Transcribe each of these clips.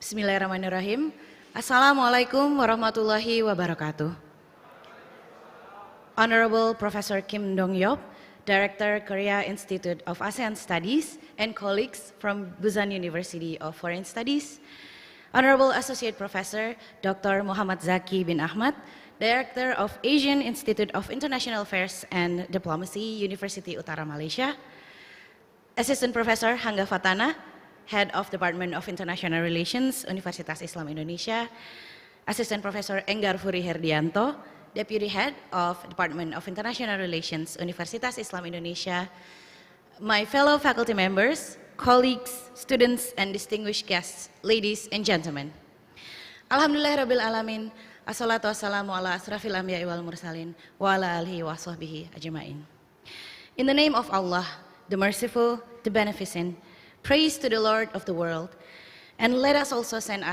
Bismillahirrahmanirrahim. Assalamualaikum warahmatullahi wabarakatuh. Honorable Professor Kim Dong-Yeob, Director, Korea Institute of ASEAN Studies, and colleagues from Busan University of Foreign Studies. Honorable Associate Professor Dr. Mohammad Zaki bin Ahmad, Director of Asian Institute of International Affairs and Diplomacy, Universiti Utara Malaysia. Assistant Professor Hangga Fatana, Head of Department of International Relations, Universitas Islam Indonesia. Assistant Professor Enggar Furi Herdianto, Deputy Head of Department of International Relations, Universitas Islam Indonesia. My fellow faculty members, colleagues, students, and distinguished guests, ladies and gentlemen. Alhamdulillahirabbil alamin, assalatu wassalamu ala asrafil anbiya'i wal mursalin, wa ala alihi wa sahbihi ajma'in. In the name of Allah, the merciful, the beneficent, praise to the Lord of the world, and let us also send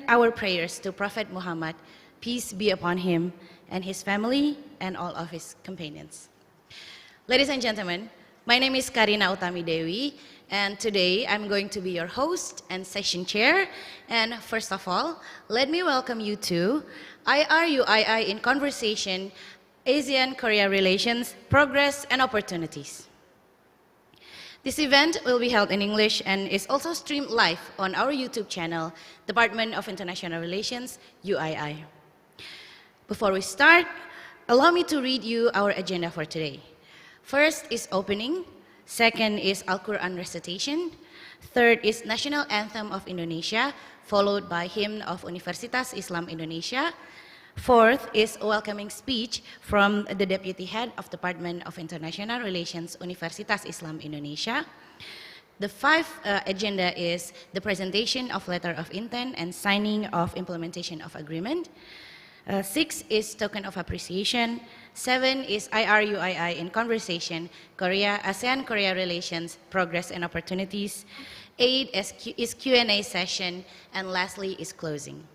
our prayers to Prophet Muhammad, peace be upon him and his family and all of his companions. Ladies and gentlemen, my name is Karina Utami Dewi, and today I'm going to be your host and session chair. And first of all, let me welcome you to UII in Conversation, ASEAN-Korea Relations, Progress and Opportunities. This event will be held in English and is also streamed live on our YouTube channel, Department of International Relations, UII. Before we start, allow me to read you our agenda for today. First is opening, second is Al-Quran recitation, third is National Anthem of Indonesia, followed by Hymn of Universitas Islam Indonesia. Fourth is a welcoming speech from the Deputy Head of Department of International Relations, Universitas Islam Indonesia. The fifth agenda is the presentation of letter of intent and signing of implementation of agreement. Six is token of appreciation. Seven is UII in Conversation, ASEAN-Korea Relations, Progress and Opportunities. Eight is Q&A session, and lastly is closing.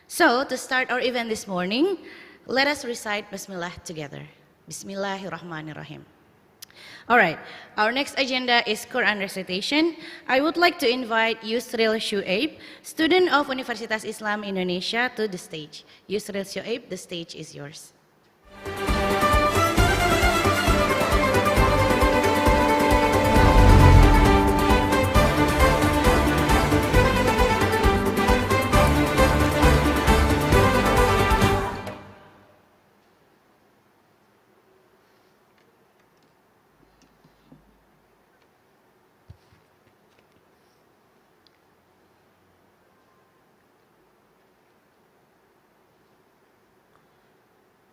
So, to start our event this morning, let us recite Bismillah together. Bismillahirrahmanirrahim. All right, our next agenda is Quran recitation. I would like to invite Yusril Shuaib, student of Universitas Islam Indonesia, to the stage. Yusril Shuaib, the stage is yours.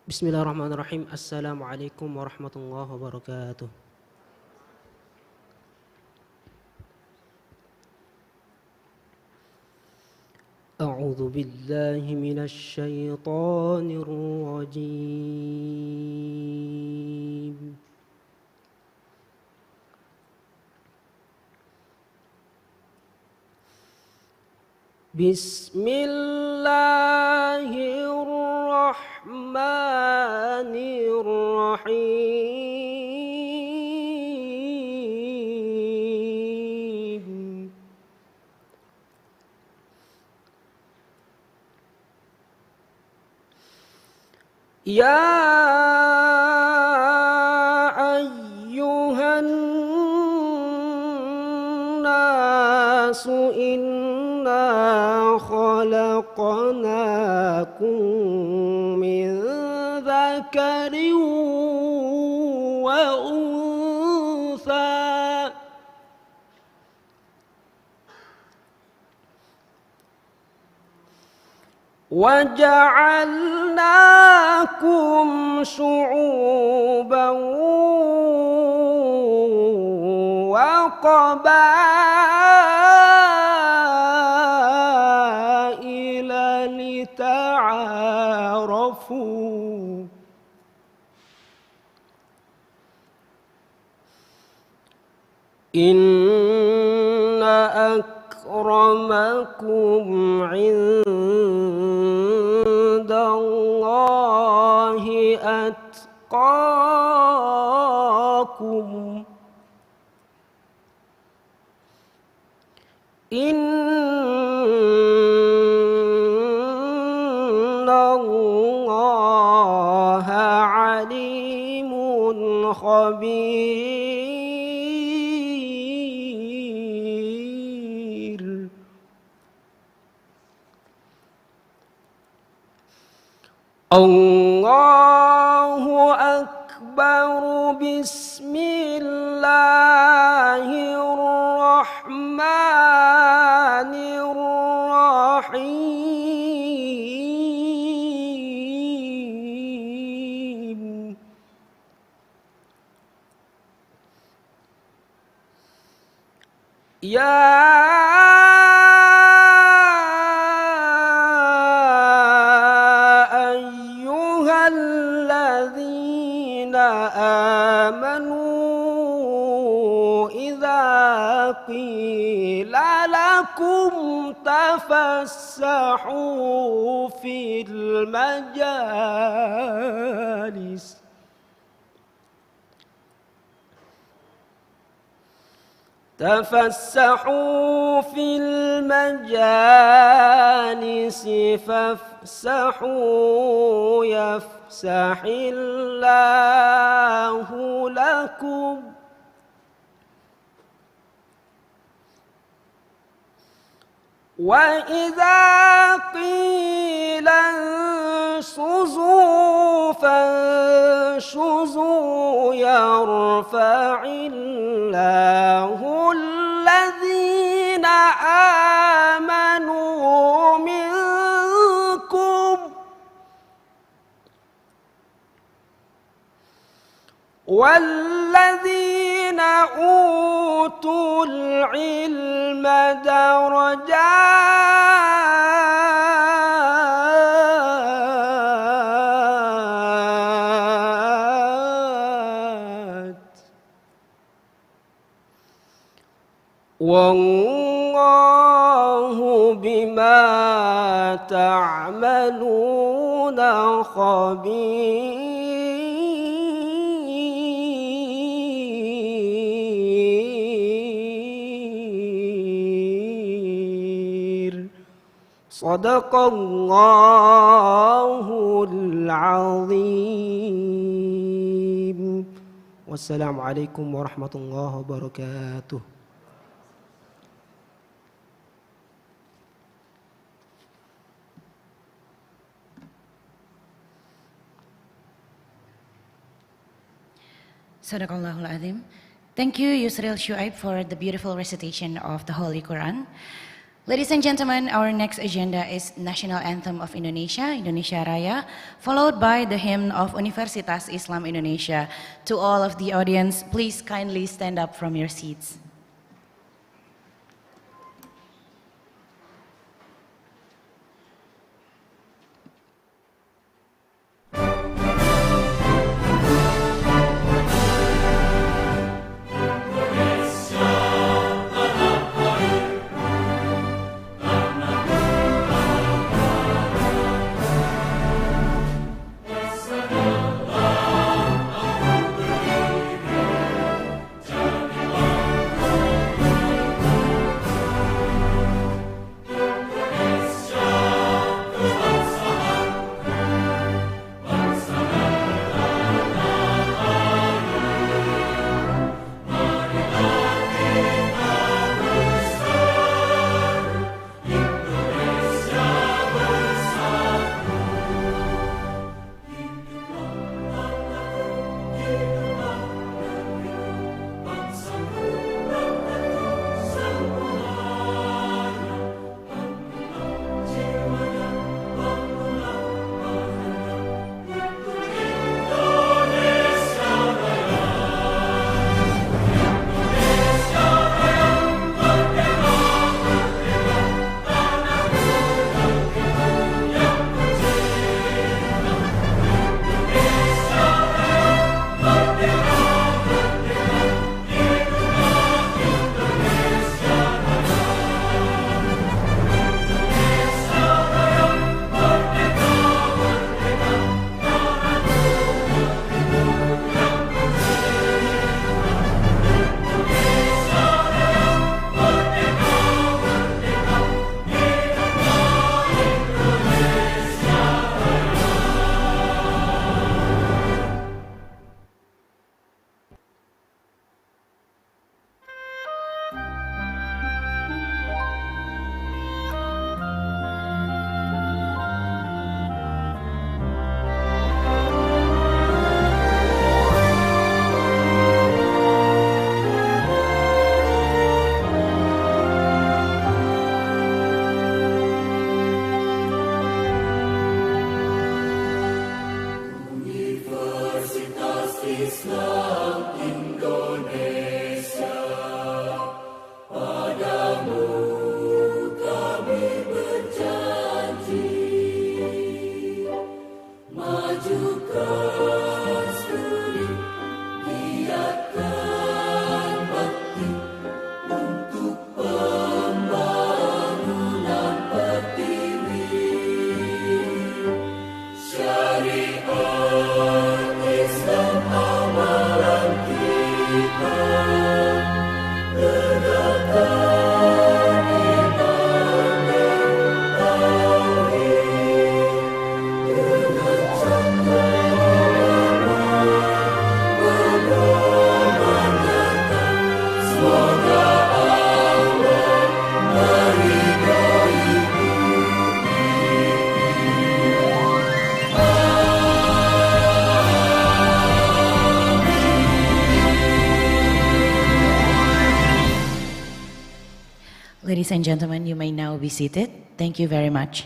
Bismillahirrahmanirrahim. Assalamualaikum warahmatullahi wabarakatuh. A'udzu billahi minasy syaithanir rajim. Bismillahirrahmanirrahim. Ya ayyuhan nasu inna khalaqnakum min dzakarin wa untha wa ja'alnakum syu'uban wa qabaila lita'arafu. Inna akramakum 'indallahi atqakum. Inna خبير الله أكبر بسم الله الرحمن الرحيم يا أيها الذين آمنوا إذا قيل لكم تفسحوا في المجالس فافسحوا يفسح الله لكم وإذا قيل انشزوا فانشزوا يرفع الله الذين آمنوا منكم والذين أوتوا العلم درجات والله بما تعملون خبير صدق الله العظيم والسلام عليكم ورحمة الله وبركاته. Sadaqallahul Azim. Thank you, Yusril Shuaib, for the beautiful recitation of the Holy Quran. Ladies and gentlemen, our next agenda is National Anthem of Indonesia, Indonesia Raya, followed by the hymn of Universitas Islam Indonesia. To all of the audience, please kindly stand up from your seats. Ladies and gentlemen, you may now be seated. Thank you very much.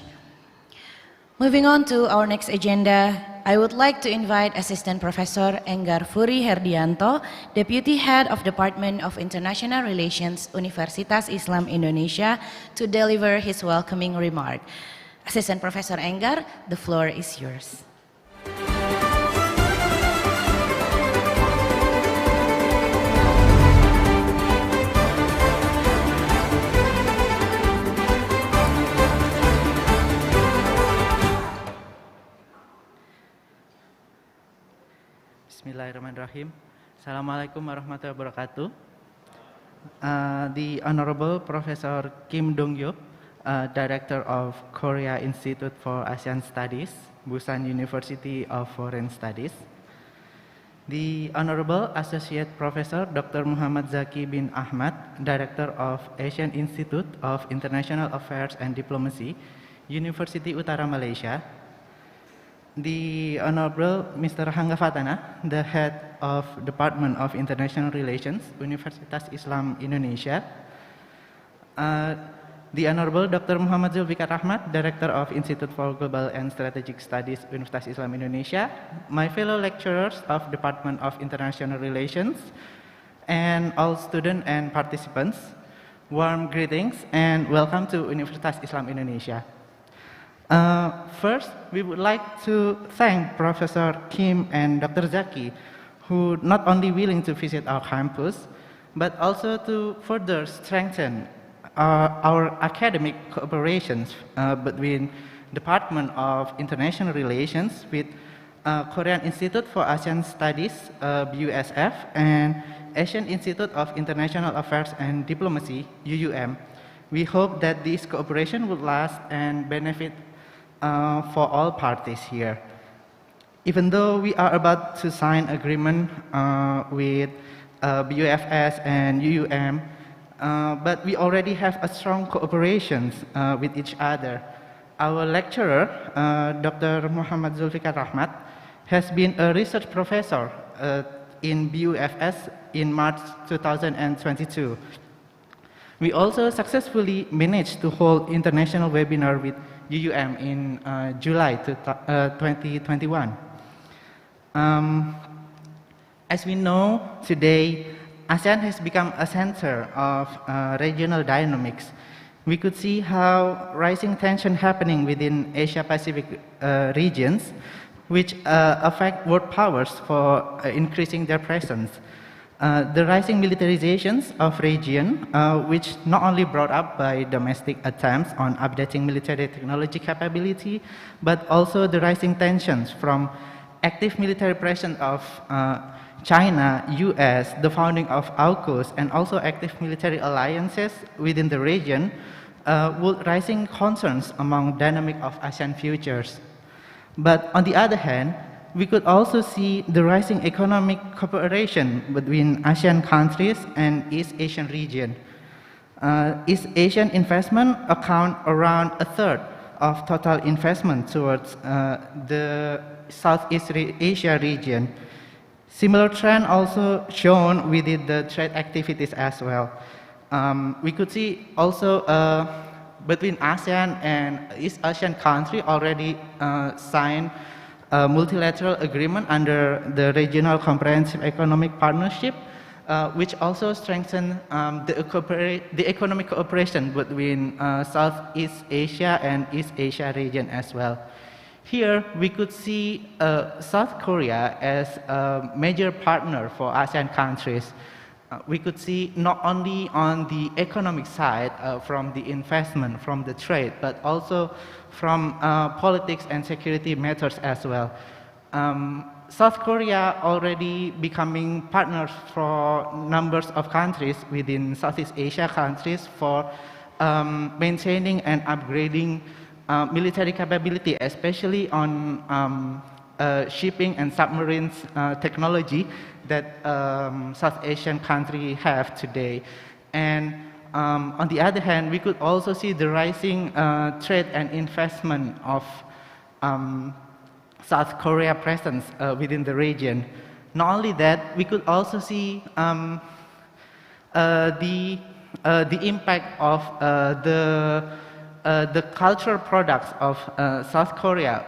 Moving on to our next agenda, I would like to invite Assistant Professor Enggar Furi Herdianto, Deputy Head of Department of International Relations, Universitas Islam Indonesia, to deliver his welcoming remark. Assistant Professor Enggar, the floor is yours. Bismillahirrahmanirrahim. Assalamualaikum warahmatullahi wabarakatuh. The Honorable Professor Kim Dong-Yeob, Director of Korea Institute for ASEAN Studies, Busan University of Foreign Studies. The Honorable Associate Professor Dr. Mohammad Zaki bin Ahmad, Director of Asian Institute of International Affairs and Diplomacy, Universiti Utara Malaysia. The Honorable Mr. Hangga Fatana, the Head of Department of International Relations, Universitas Islam Indonesia. The Honorable Dr. Muhammad Zaki bin Ahmad, Director of Institute for Global and Strategic Studies, Universitas Islam Indonesia. My fellow lecturers of Department of International Relations, and all students and participants, warm greetings and welcome to Universitas Islam Indonesia. First, we would like to thank Professor Kim and Dr. Zaki, who not only willing to visit our campus, but also to further strengthen our academic cooperations between Department of International Relations with Korean Institute for ASEAN Studies, BUSF, and Asian Institute of International Affairs and Diplomacy, UUM. We hope that this cooperation will last and benefit for all parties here. Even though we are about to sign agreement with BUFS and UUM, but we already have a strong cooperation with each other. Our lecturer, Dr. Mohammad Zaki bin Ahmad, has been a research professor in BUFS in March 2022. We also successfully managed to hold international webinar with UUM in July 2021. As we know, today, ASEAN has become a center of regional dynamics. We could see how rising tension happening within Asia-Pacific regions, which affect world powers for increasing their presence. The rising militarizations of region, which not only brought up by domestic attempts on updating military technology capability, but also the rising tensions from active military presence of China, US, the founding of AUKUS, and also active military alliances within the region, would rising concerns among dynamic of ASEAN futures. But on the other hand, we could also see the rising economic cooperation between ASEAN countries and East Asian region. East Asian investment account around a third of total investment towards the Southeast Asia region. Similar trend also shown within the trade activities as well. We could see also between ASEAN and East Asian country already signed a multilateral agreement under the Regional Comprehensive Economic Partnership, which also strengthened the economic cooperation between Southeast Asia and East Asia region as well. Here, we could see South Korea as a major partner for ASEAN countries. We could see not only on the economic side from the investment, from the trade, but also from politics and security matters as well. South Korea already becoming partners for numbers of countries within Southeast Asia countries for maintaining and upgrading military capability, especially on shipping and submarines technology that South Asian countries have today. And on the other hand, we could also see the rising trade and investment of South Korea presence within the region. Not only that, we could also see the the impact of the cultural products of South Korea,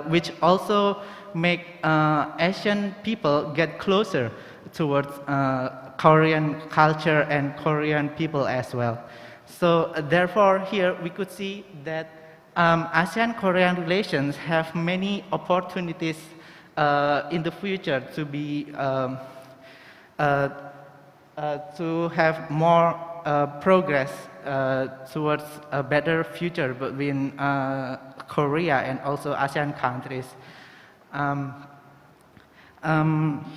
which also make Asian people get closer towards Korean culture and Korean people as well. So therefore, here we could see that ASEAN-Korean relations have many opportunities in the future to be to have more progress towards a better future between Korea and also ASEAN countries.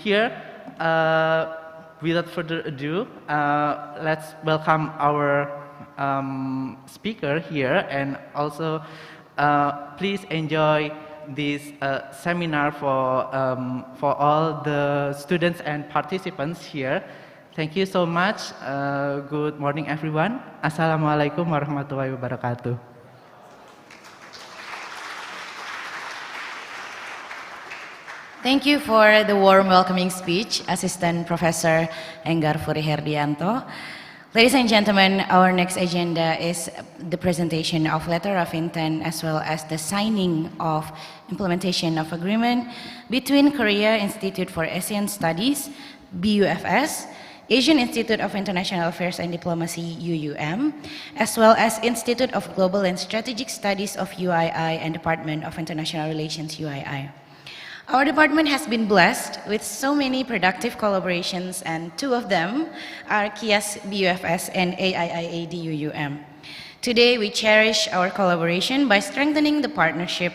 Here, without further ado, let's welcome our speaker here, and also please enjoy this seminar for all the students and participants here. Thank you so much. Good morning, everyone. Assalamualaikum warahmatullahi wabarakatuh. Thank you for the warm welcoming speech, Assistant Professor Enggar Furi Herdianto. Ladies and gentlemen, our next agenda is the presentation of letter of intent as well as the signing of implementation of agreement between Korea Institute for ASEAN Studies, BUFS, Asian Institute of International Affairs and Diplomacy, UUM, as well as Institute of Global and Strategic Studies of UII and Department of International Relations, UII. Our department has been blessed with so many productive collaborations, and two of them are KIAS BUFS and AIIAD UUM. Today, we cherish our collaboration by strengthening the partnership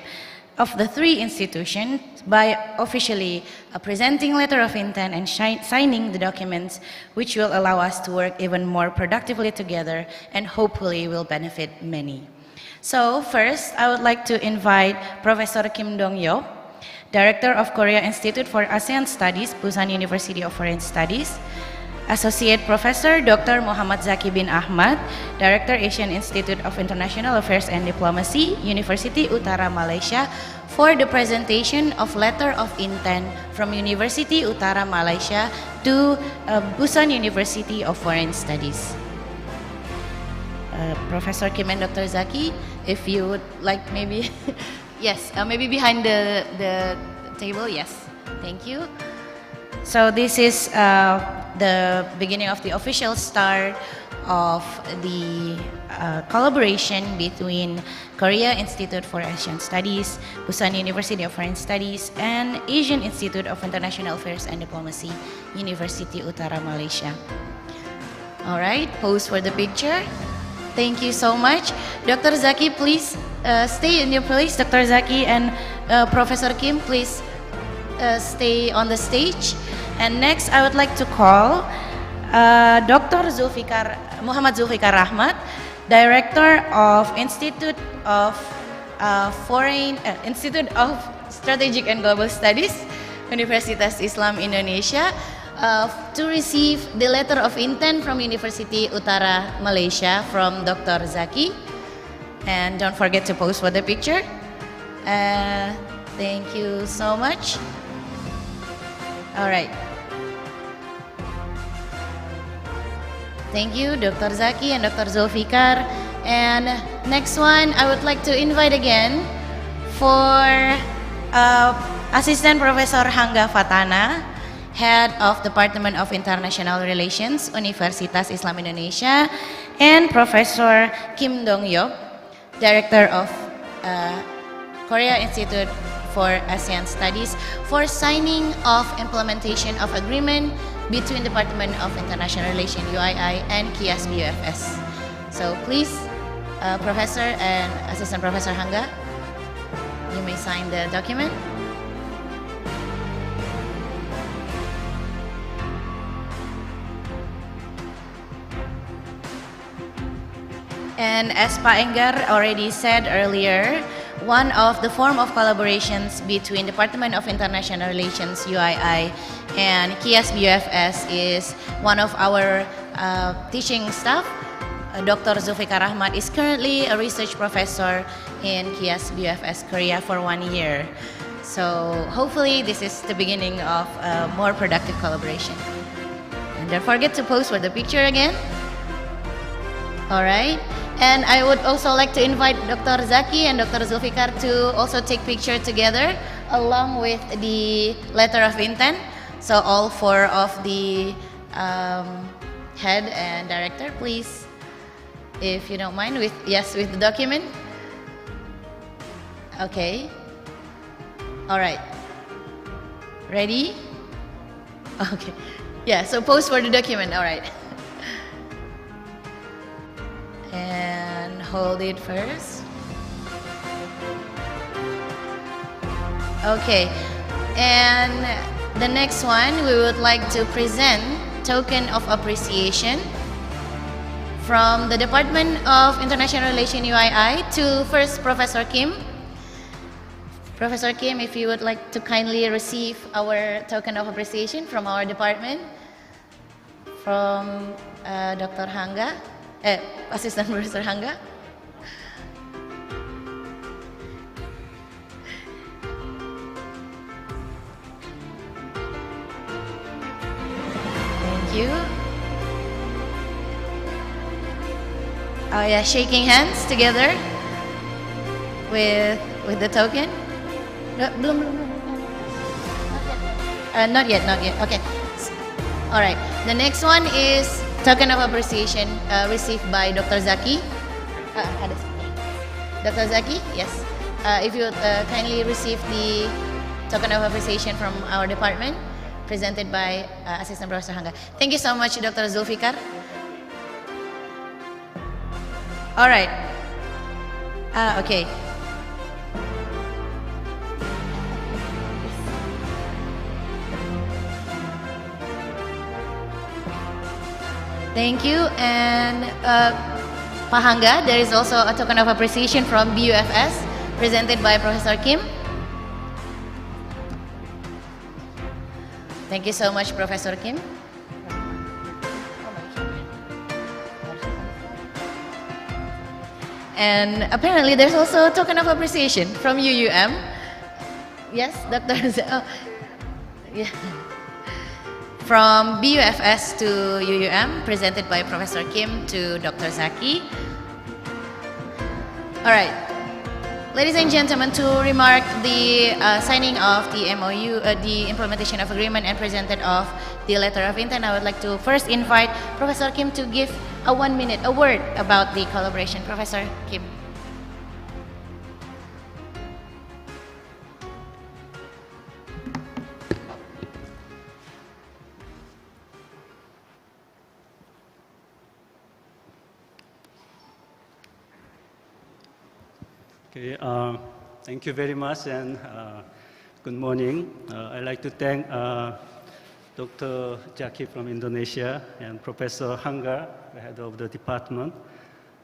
of the three institutions by officially presenting letter of intent and signing the documents, which will allow us to work even more productively together and hopefully will benefit many. So first, I would like to invite Professor Kim Dong-Yeob, Director of Korea Institute for ASEAN Studies, Busan University of Foreign Studies, Associate Professor Dr. Mohammad Zaki bin Ahmad, Director Asian Institute of International Affairs and Diplomacy, Universiti Utara Malaysia, for the presentation of letter of intent from Universiti Utara Malaysia to Busan University of Foreign Studies. Professor Kim and Dr. Zaki, if you would like maybe, yes, maybe behind the table, yes, thank you. So this is the beginning of the official start of the collaboration between Korea Institute for Asian Studies, Busan University of Foreign Studies, and Asian Institute of International Affairs and Diplomacy, Universiti Utara Malaysia. All right, pose for the picture. Thank you so much. Dr. Zaki, please stay in your place. Dr. Zaki and Professor Kim, please stay on the stage. And next, I would like to call Dr. Mohammad Zulfikar Ahmad, Director of Institute of Institute of Strategic and Global Studies, Universitas Islam Indonesia, to receive the letter of intent from Universiti Utara Malaysia from Dr. Zaki. And don't forget to pose for the picture. Thank you so much. All right. Thank you, Dr. Zaki and Dr. Zulfikar. And next one, I would like to invite again for Assistant Professor Hangga Fatana, Head of Department of International Relations, Universitas Islam Indonesia, and Professor Kim Dong-Yeob, Director of Korea Institute for ASEAN Studies, for signing of implementation of agreement between Department of International Relations, UII, and KIAS BUFS. So please, Professor and Assistant Professor Hangga, you may sign the document. And as Pa Enggar already said earlier, one of the form of collaborations between Department of International Relations, UII, and KIAS BUFS is one of our teaching staff. Dr. Zulfikar Ahmad is currently a research professor in KIAS BUFS Korea for 1 year. So hopefully this is the beginning of a more productive collaboration. And don't forget to pose for the picture again. All right. And I would also like to invite Dr. Zaki and Dr. Zulfikar to also take picture together along with the letter of intent. So all four of the head and director, please, if you don't mind, with the document. Okay. All right. Ready? Okay. Yeah, so pose for the document. All right. And hold it first. Okay. And the next one, we would like to present token of appreciation from the Department of International Relations UII to first Professor Kim. Professor Kim, if you would like to kindly receive our token of appreciation from our department, from Dr. Hanga, Assistant Professor Hanga. Thank you. Oh yeah, shaking hands together with the token. No, belum. Not yet. Okay. All right. The next one is token of appreciation received by Dr. Zaki. Dr. Zaki, yes. If you would kindly receive the token of appreciation from our department, presented by Assistant Professor Hanga. Thank you so much, Dr. Zulfikar. All right. Okay. Thank you. And Pak Hanga, there is also a token of appreciation from BUFS presented by Professor Kim. Thank you so much, Professor Kim. And apparently there's also a token of appreciation from UUM. Yes, Dr. Yeah. From BUFS to UUM, presented by Professor Kim to Dr. Zaki. All right, ladies and gentlemen, to remark the signing of the MOU, the implementation of agreement, and presented of the letter of intent, I would like to first invite Professor Kim to give a 1 minute, a word about the collaboration. Professor Kim. Okay, thank you very much and good morning. I'd like to thank Dr. Zaki from Indonesia and Professor Hanga, the head of the department,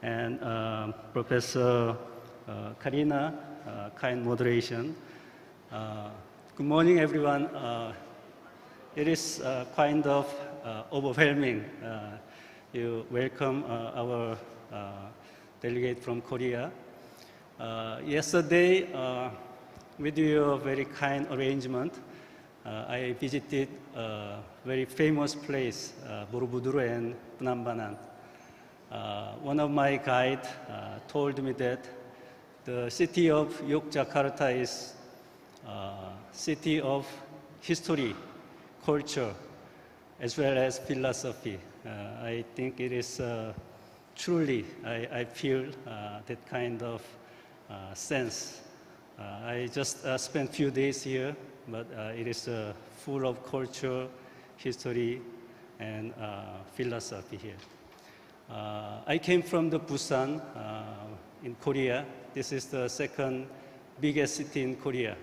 and Professor Karina, kind moderation. Good morning, everyone. It is kind of overwhelming. You welcome our delegate from Korea. Yesterday, with your very kind arrangement, I visited a very famous place, Borobudur and Penambanan. One of my guides told me that the city of Yogyakarta is a city of history, culture, as well as philosophy. I think it is truly, I feel that kind of sense. I just spent a few days here, but it is full of culture, history, and philosophy here. I came from the Busan in Korea. This is the second biggest city in Korea.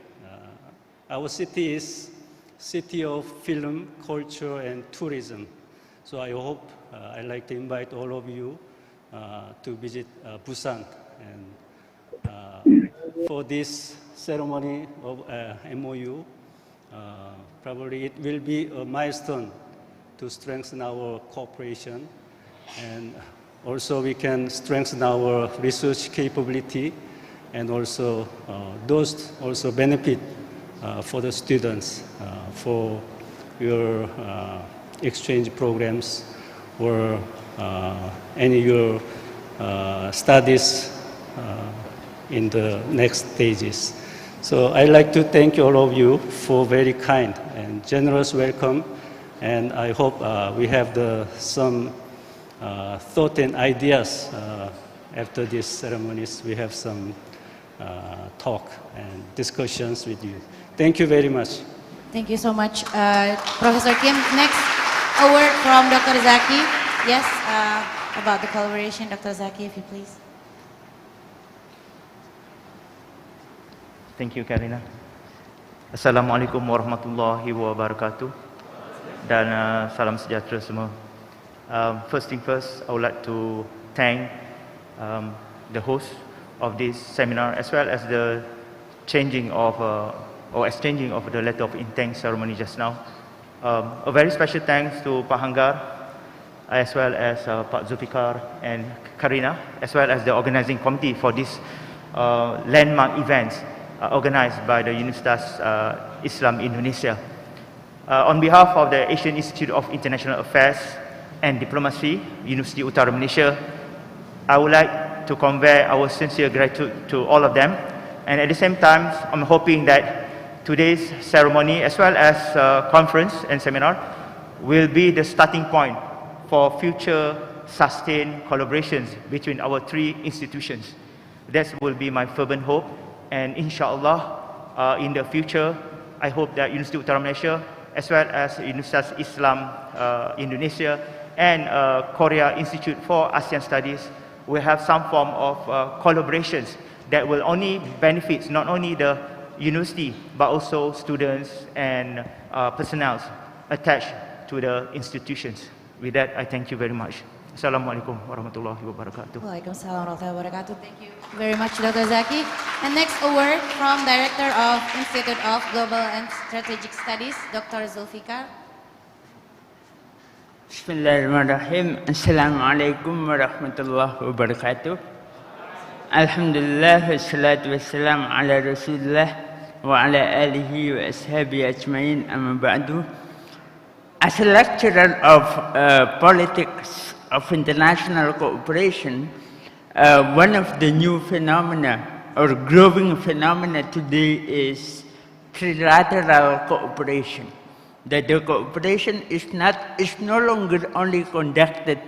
Our city is city of film, culture, and tourism. So I hope, I'd like to invite all of you to visit Busan. And for this ceremony of MOU, probably it will be a milestone to strengthen our cooperation, and also we can strengthen our research capability, and also those also benefit for the students for your exchange programs or any your studies in the next stages. So I'd like to thank all of you for very kind and generous welcome, and I hope we have some thought and ideas after these ceremonies. We have some talk and discussions with you. Thank you very much. Thank you so much, Professor Kim. Next, a word from Dr. Zaki. Yes, about the collaboration. Dr. Zaki, if you please. Thank you, Karina. Assalamualaikum warahmatullahi wabarakatuh. Dan salam sejahtera semua. First thing first, I would like to thank the host of this seminar, as well as the exchanging of the letter of intent ceremony just now. A very special thanks to Pak Hanggar, as well as Pak Zulfikar and Karina, as well as the organizing committee for this landmark events organized by the Universitas Islam Indonesia. On behalf of the Asian Institute of International Affairs and Diplomacy, Universiti Utara Malaysia, I would like to convey our sincere gratitude to all of them. And at the same time, I'm hoping that today's ceremony, as well as conference and seminar, will be the starting point for future sustained collaborations between our three institutions. That will be my fervent hope. And inshallah, in the future, I hope that Universiti Utara Malaysia, as well as Universitas Islam Indonesia and Korea Institute for ASEAN Studies will have some form of collaborations that will only benefit not only the university but also students and personnel attached to the institutions. With that, I thank you very much. Assalamualaikum warahmatullahi wabarakatuh. Waalaikumsalam warahmatullahi wabarakatuh. Thank you very much, Dr. Zaki. And next, a word from Director of Institute of Global and Strategic Studies, Dr. Zulfikar. Bismillahirrahmanirrahim. Assalamualaikum warahmatullahi wabarakatuh. Alhamdulillah, wassalatu wassalam ala Rasulullah wa ala alihi wa ashabihi ajma'in, amma ba'du. As a lecturer of politics of international cooperation, one of the new phenomena or growing phenomena today is trilateral cooperation. That the cooperation is no longer only conducted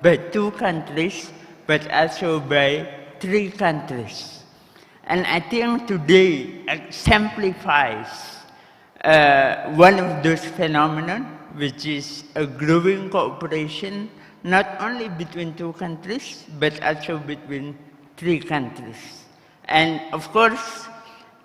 by two countries, but also by three countries. And I think today exemplifies one of those phenomena, which is a growing cooperation not only between two countries, but also between three countries. And of course,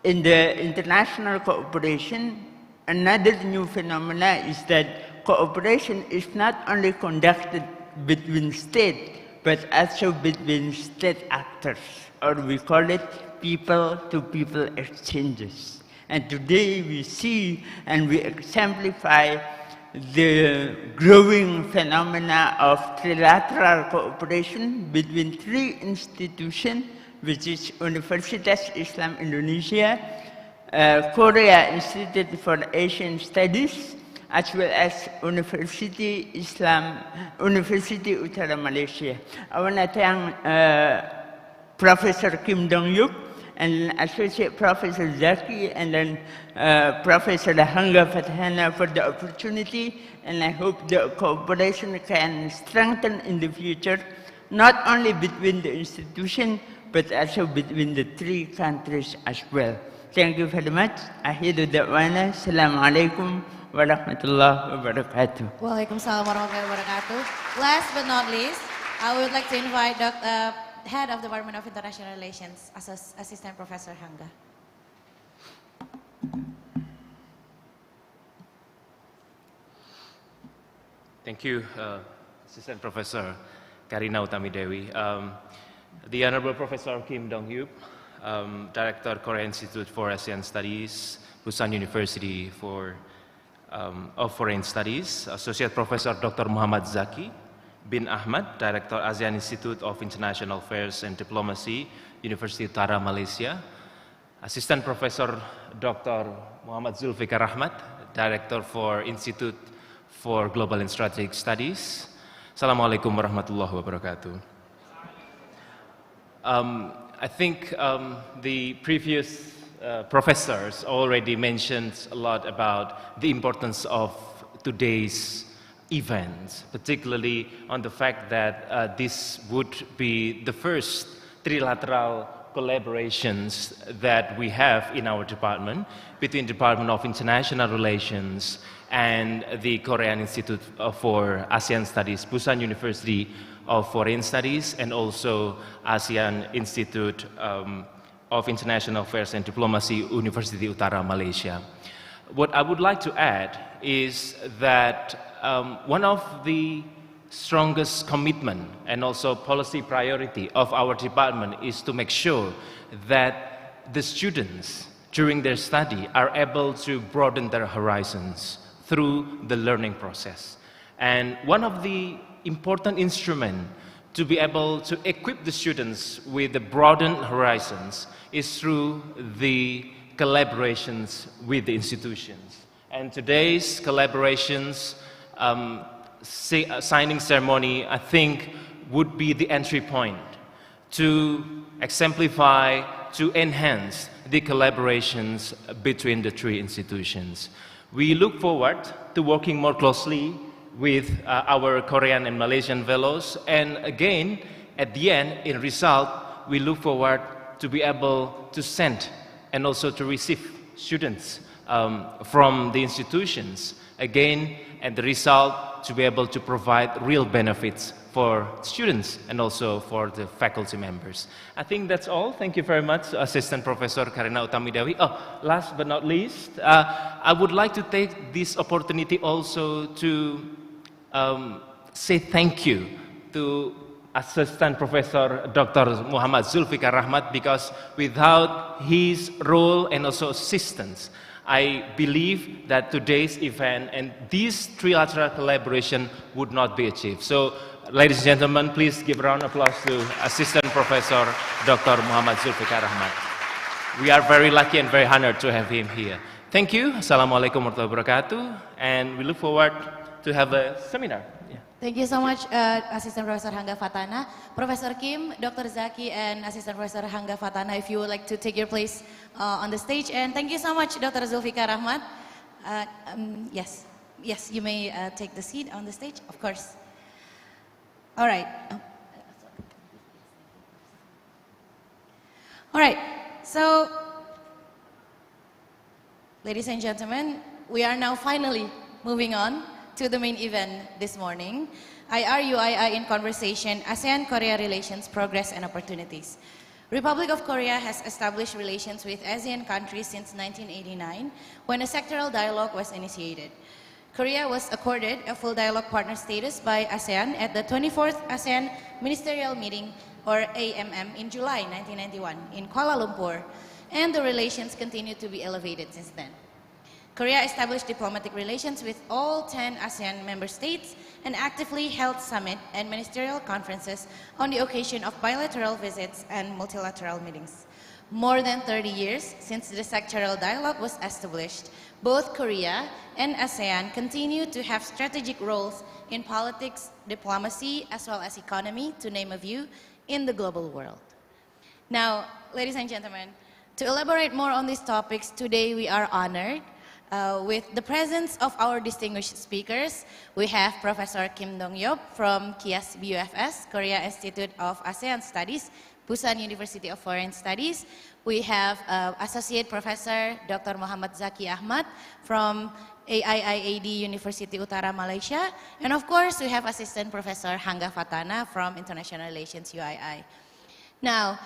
in the international cooperation, another new phenomena is that cooperation is not only conducted between states, but also between state actors, or we call it people-to-people exchanges. And today we see and we exemplify the growing phenomena of trilateral cooperation between three institutions, which is Universitas Islam Indonesia, Korea Institute for Asian Studies, as well as Universiti Utara Malaysia. I want to thank Professor Kim Dong-Yeob and Associate Professor Zaki and then Professor Hangga Fathana for the opportunity, and I hope the cooperation can strengthen in the future, not only between the institution, but also between the three countries as well. Thank you very much. Akhiru da'wana. Assalamualaikum warahmatullahi wabarakatuh. Waalaikumsalam warahmatullahi wabarakatuh. Last but not least, I would like to invite Head of Department of International Relations, Assistant Professor Hangga. Thank you, Assistant Professor Karina Utami Dewi. The Honorable Professor Kim Dong-Yeob, Director, Korea Institute for ASEAN Studies, Busan University of Foreign Studies, Associate Professor Dr. Mohammad Zaki bin Ahmad, Director, ASEAN Institute of International Affairs and Diplomacy, Universiti Utara Malaysia, Assistant Professor Dr. Mohammad Zulfikar Ahmad, Director for Institute for Global and Strategic Studies. Assalamualaikum warahmatullahi wabarakatuh. I think the previous professors already mentioned a lot about the importance of today's event, particularly on the fact that this would be the first trilateral collaborations that we have in our department between Department of International Relations and the Korean Institute for ASEAN Studies, Busan University of Foreign Studies, and also ASEAN Institute of International Affairs and Diplomacy, Universiti Utara Malaysia. What I would like to add is that one of the strongest commitment and also policy priority of our department is to make sure that the students during their study are able to broaden their horizons through the learning process. And one of the important instruments to be able to equip the students with the broadened horizons is through the collaborations with the institutions. And today's collaborations signing ceremony, I think, would be the entry point to exemplify, to enhance the collaborations between the three institutions. We look forward to working more closely with our Korean and Malaysian fellows, and again, at the end, in result, we look forward to be able to send and also to receive students from the institutions, again, and the result to be able to provide real benefits for students and also for the faculty members. I think that's all. Thank you very much, Assistant Professor Karina Utami Dewi. Oh, last but not least, I would like to take this opportunity also to say thank you to Assistant Professor Dr. Mohammad Zaki bin Ahmad, because without his role and also assistance, I believe that today's event and this trilateral collaboration would not be achieved. So, ladies and gentlemen, please give a round of applause to Assistant Professor Dr. Mohammad Zaki bin Ahmad. We are very lucky and very honored to have him here. Thank you. Assalamualaikum warahmatullahi wabarakatuh. And we look forward to have a seminar. Yeah. Thank you so much, Assistant Professor Hangga Fatana. Professor Kim, Dr. Zaki, and Assistant Professor Hangga Fatana, if you would like to take your place on the stage. And thank you so much, Dr. Zulfikar Ahmad. Yes, you may take the seat on the stage, of course. All right. All right, so, ladies and gentlemen, we are now finally moving on to the main event this morning, UII in Conversation, ASEAN-Korea Relations, Progress and Opportunities. Republic of Korea has established relations with ASEAN countries since 1989, when a sectoral dialogue was initiated. Korea was accorded a full dialogue partner status by ASEAN at the 24th ASEAN Ministerial Meeting, or AMM, in July 1991 in Kuala Lumpur, and the relations continue to be elevated since then. Korea established diplomatic relations with all 10 ASEAN member states and actively held summit and ministerial conferences on the occasion of bilateral visits and multilateral meetings. More than 30 years since the sectoral dialogue was established, both Korea and ASEAN continue to have strategic roles in politics, diplomacy, as well as economy, to name a few, in the global world. Now, ladies and gentlemen, to elaborate more on these topics, today we are honored with the presence of our distinguished speakers. We have Professor Kim Dong-Yeob from KIAS BUFS, Korea Institute of ASEAN Studies, Busan University of Foreign Studies. We have Associate Professor Dr. Mohammad Zaki Ahmad from AIIAD Universiti Utara Malaysia. And of course, we have Assistant Professor Hangga Fatana from International Relations UII. Now,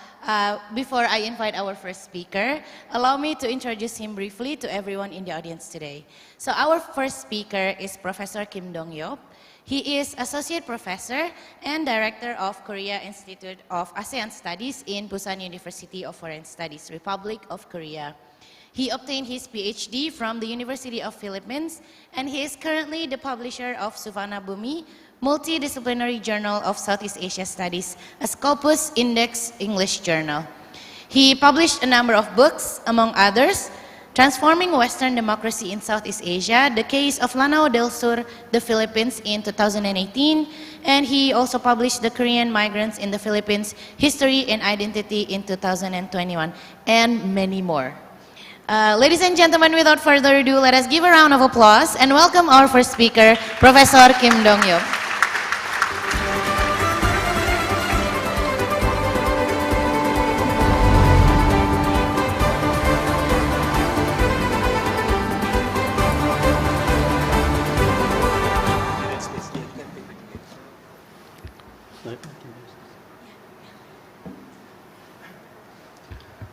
before I invite our first speaker, allow me to introduce him briefly to everyone in the audience today. So our first speaker is Professor Kim Dong-Yeob. He is Associate Professor and Director of Korea Institute of ASEAN Studies in Busan University of Foreign Studies, Republic of Korea. He obtained his PhD from the University of Philippines, and he is currently the publisher of Suvana Bumi, Multidisciplinary Journal of Southeast Asia Studies, a Scopus Index English journal. He published a number of books, among others, Transforming Western Democracy in Southeast Asia, the case of Lanao del Sur, the Philippines in 2018, and he also published The Korean Migrants in the Philippines, History and Identity in 2021, and many more. Ladies and gentlemen, without further ado, let us give a round of applause and welcome our first speaker, Professor Kim Dong-Yeob.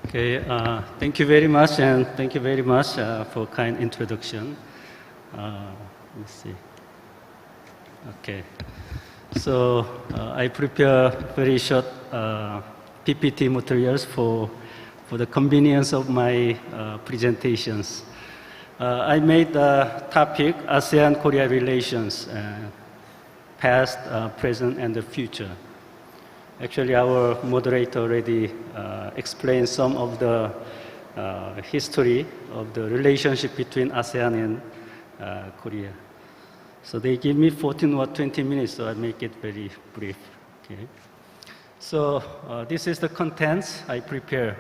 Okay, thank you very much, and thank you very much for kind introduction. Let me see. Okay, so I prepare very short PPT materials for the convenience of my presentations. I made the topic ASEAN-Korea relations, past, present, and the future. Actually, our moderator already explained some of the history of the relationship between ASEAN and Korea. So they give me 14 or 20 minutes, so I make it very brief. Okay. So this is the contents I prepare.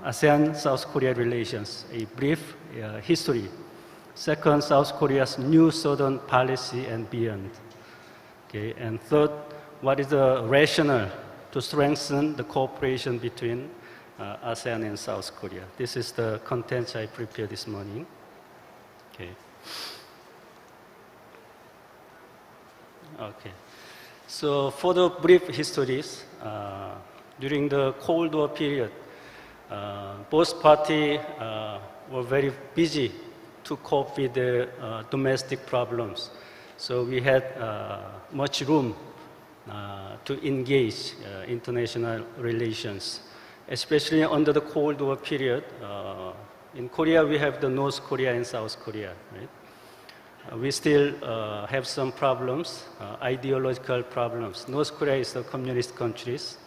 ASEAN-South Korea relations, a brief history. Second, South Korea's new southern policy and beyond. Okay. And third, what is the rationale to strengthen the cooperation between ASEAN and South Korea? This is the contents I prepared this morning. Okay. Okay. So for the brief histories, during the Cold War period, both parties were very busy to cope with the domestic problems. So we had much room to engage international relations, especially under the Cold War period. In Korea, we have the North Korea and South Korea, right? We still have some problems, ideological problems. North Korea is the communist countries,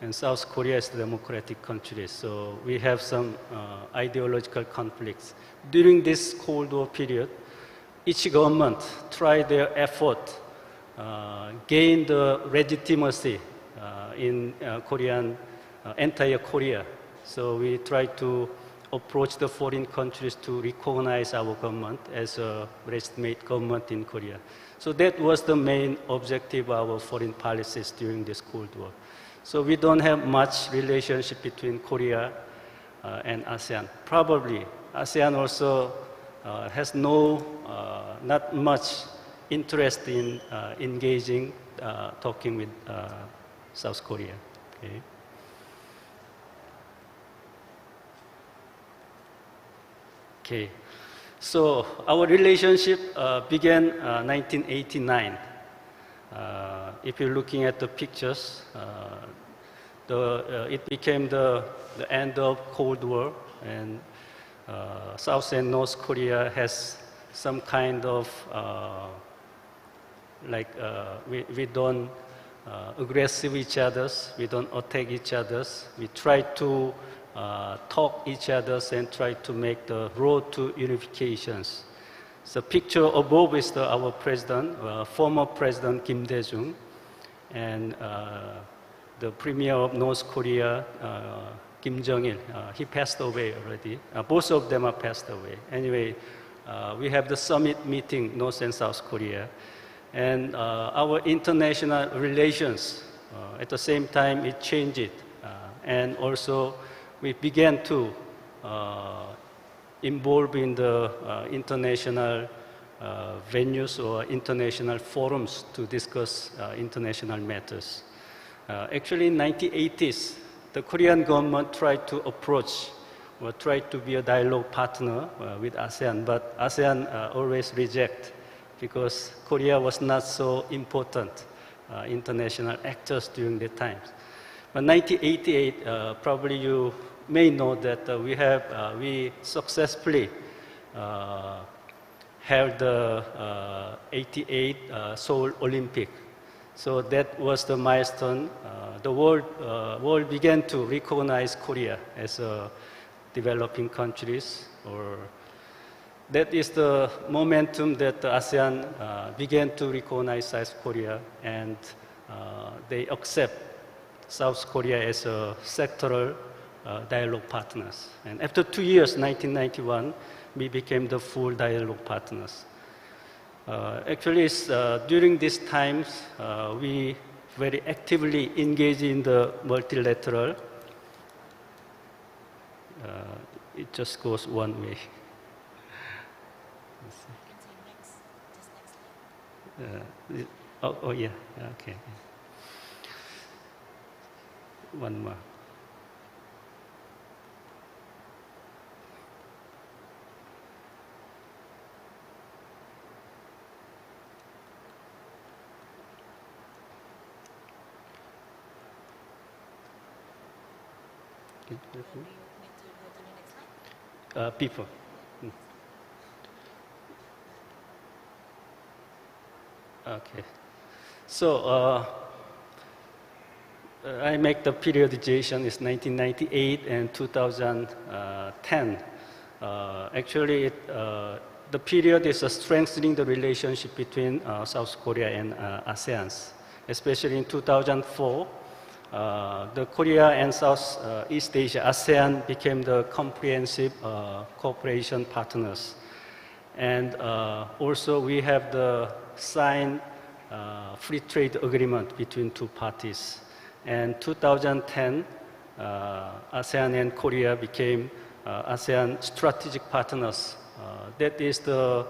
and South Korea is the democratic countries. So we have some ideological conflicts. During this Cold War period, each government tried their effort gain the legitimacy in entire Korea. So we try to approach the foreign countries to recognize our government as a legitimate government in Korea. So that was the main objective of our foreign policies during this Cold War. So we don't have much relationship between Korea and ASEAN. Probably ASEAN also has not much interest in engaging, talking with South Korea. Okay. Okay. So our relationship began 1989. If you're looking at the pictures, it became the end of Cold War, and South and North Korea has some kind of we don't aggressive each others, we don't attack each others. We try to talk each others and try to make the road to unifications. The picture above is our president, former President Kim Dae-jung, and the Premier of North Korea, Kim Jong-il. He passed away already. Both of them are passed away. Anyway, we have the summit meeting, North and South Korea. And our international relations, at the same time, it changed. And also, we began to involve in the international venues or international forums to discuss international matters. Actually, in the 1980s, the Korean government tried to approach or tried to be a dialogue partner with ASEAN, but ASEAN always reject because Korea was not so important international actors during the times. But 1988, probably you may know that we successfully held the 88 Seoul Olympic. So that was the milestone. The world began to recognize Korea as a developing countries, or that is the momentum that the ASEAN began to recognize South Korea, and they accept South Korea as a sectoral dialogue partners. And after 2 years, 1991, we became the full dialogue partners. Actually, during these times, we very actively engage in the multilateral. It just goes one way. Oh yeah, okay. One more. People. Okay. So I make the periodization is 1998 and 2010. Actually, the period is strengthening the relationship between South Korea and ASEAN, especially in 2004. The Korea and Southeast Asia, ASEAN, became the comprehensive cooperation partners. And also we have the signed free trade agreement between two parties. And 2010, ASEAN and Korea became ASEAN strategic partners. That is the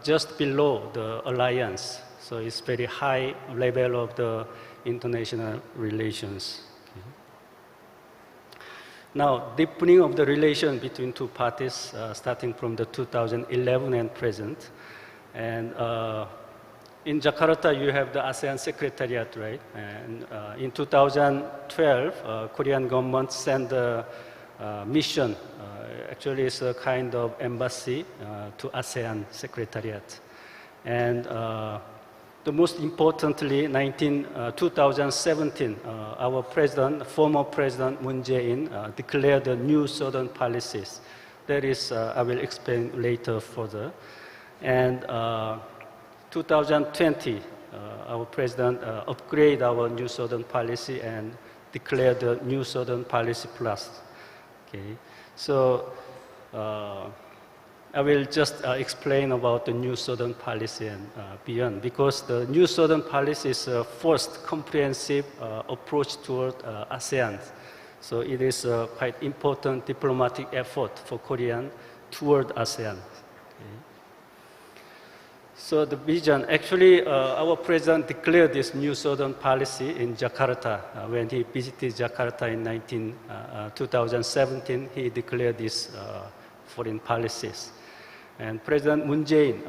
just below the alliance. So it's very high level of the international relations. Okay. Now, deepening of the relation between two parties, starting from the 2011 and present. And in Jakarta, you have the ASEAN Secretariat, right? And in 2012, Korean government sent a mission. Actually, it's a kind of embassy to ASEAN Secretariat. And the most importantly, 2017, our president, former President Moon Jae-in, declared the new Southern policies. That is, I will explain later further. And 2020, our president upgraded our new Southern policy and declared the new Southern policy plus. Okay, so I will just explain about the new Southern policy and beyond, because the new Southern policy is the first comprehensive approach toward ASEAN. So it is a quite important diplomatic effort for Korean toward ASEAN. Okay. So the vision, actually our president declared this new Southern policy in Jakarta. When he visited Jakarta in 2017, he declared these foreign policies. And President Moon Jae-in,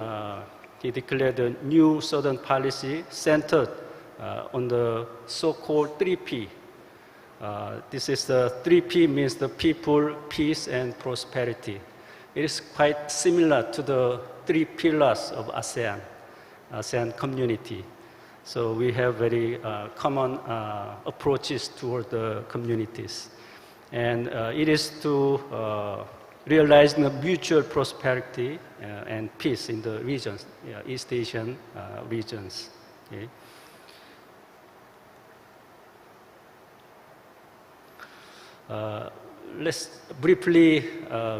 he declared a new Southern policy centered on the so-called 3P. This is the 3P means the people, peace, and prosperity. It is quite similar to the 3 pillars of ASEAN community. So we have very common approaches toward the communities. And it is to realize the mutual prosperity and peace in the regions, East Asian regions. Okay. Let's briefly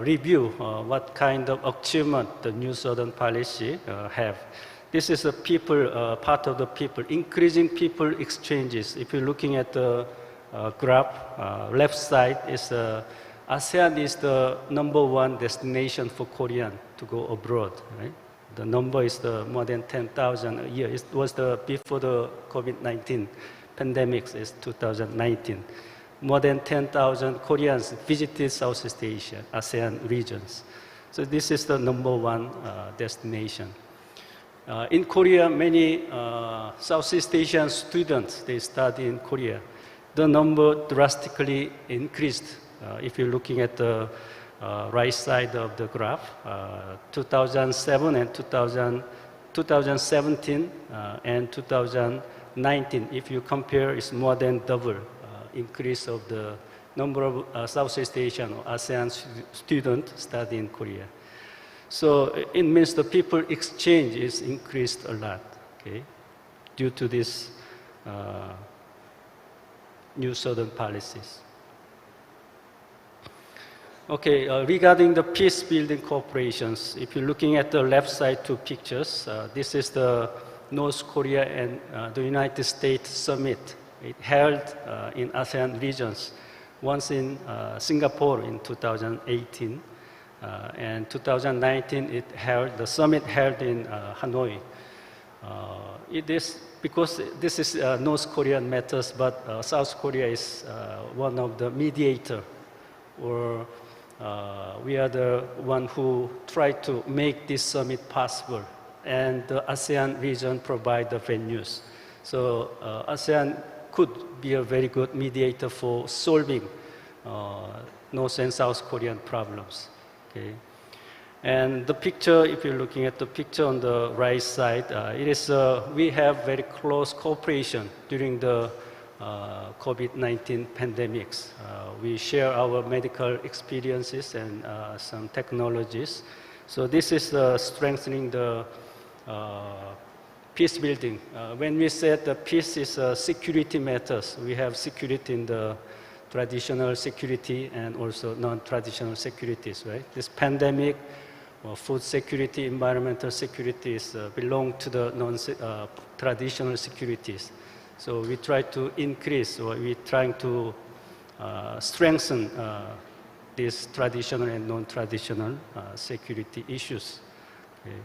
review what kind of achievement the new Southern policy have. This is a people, part of the people, increasing people exchanges. If you're looking at the graph, left side is ASEAN is the #1 destination for Korean to go abroad, right? The number is more than 10,000 a year. It was before the COVID-19 pandemic is 2019. More than 10,000 Koreans visited Southeast Asia, ASEAN regions. So this is the #1 destination. In Korea, many Southeast Asian students, they study in Korea. The number drastically increased. If you're looking at the right side of the graph, 2007 and 2017 and 2019, if you compare, it's more than double increase of the number of Southeast Asian or ASEAN students study in Korea. So it means the people exchange is increased a lot, okay, due to this new southern policies. Okay, regarding the peace building cooperations, if you're looking at the left side two pictures, this is the North Korea and the United States summit. It held in ASEAN regions, once in Singapore in 2018, and 2019 the summit held in Hanoi. It is because this is North Korean matters, but South Korea is one of the mediator, or we are the one who try to make this summit possible, and the ASEAN region provide the venues. So ASEAN could be a very good mediator for solving North and South Korean problems. Okay. And the picture, if you're looking at the picture on the right side, we have very close cooperation during the COVID-19 pandemics. We share our medical experiences and some technologies. So this is strengthening the peace building. When we said the peace is security matters, we have security in the traditional security and also non-traditional securities, right? This pandemic, food security, environmental securities belong to the non-traditional securities. So we try to increase, or we're trying to strengthen these traditional and non-traditional security issues. Okay.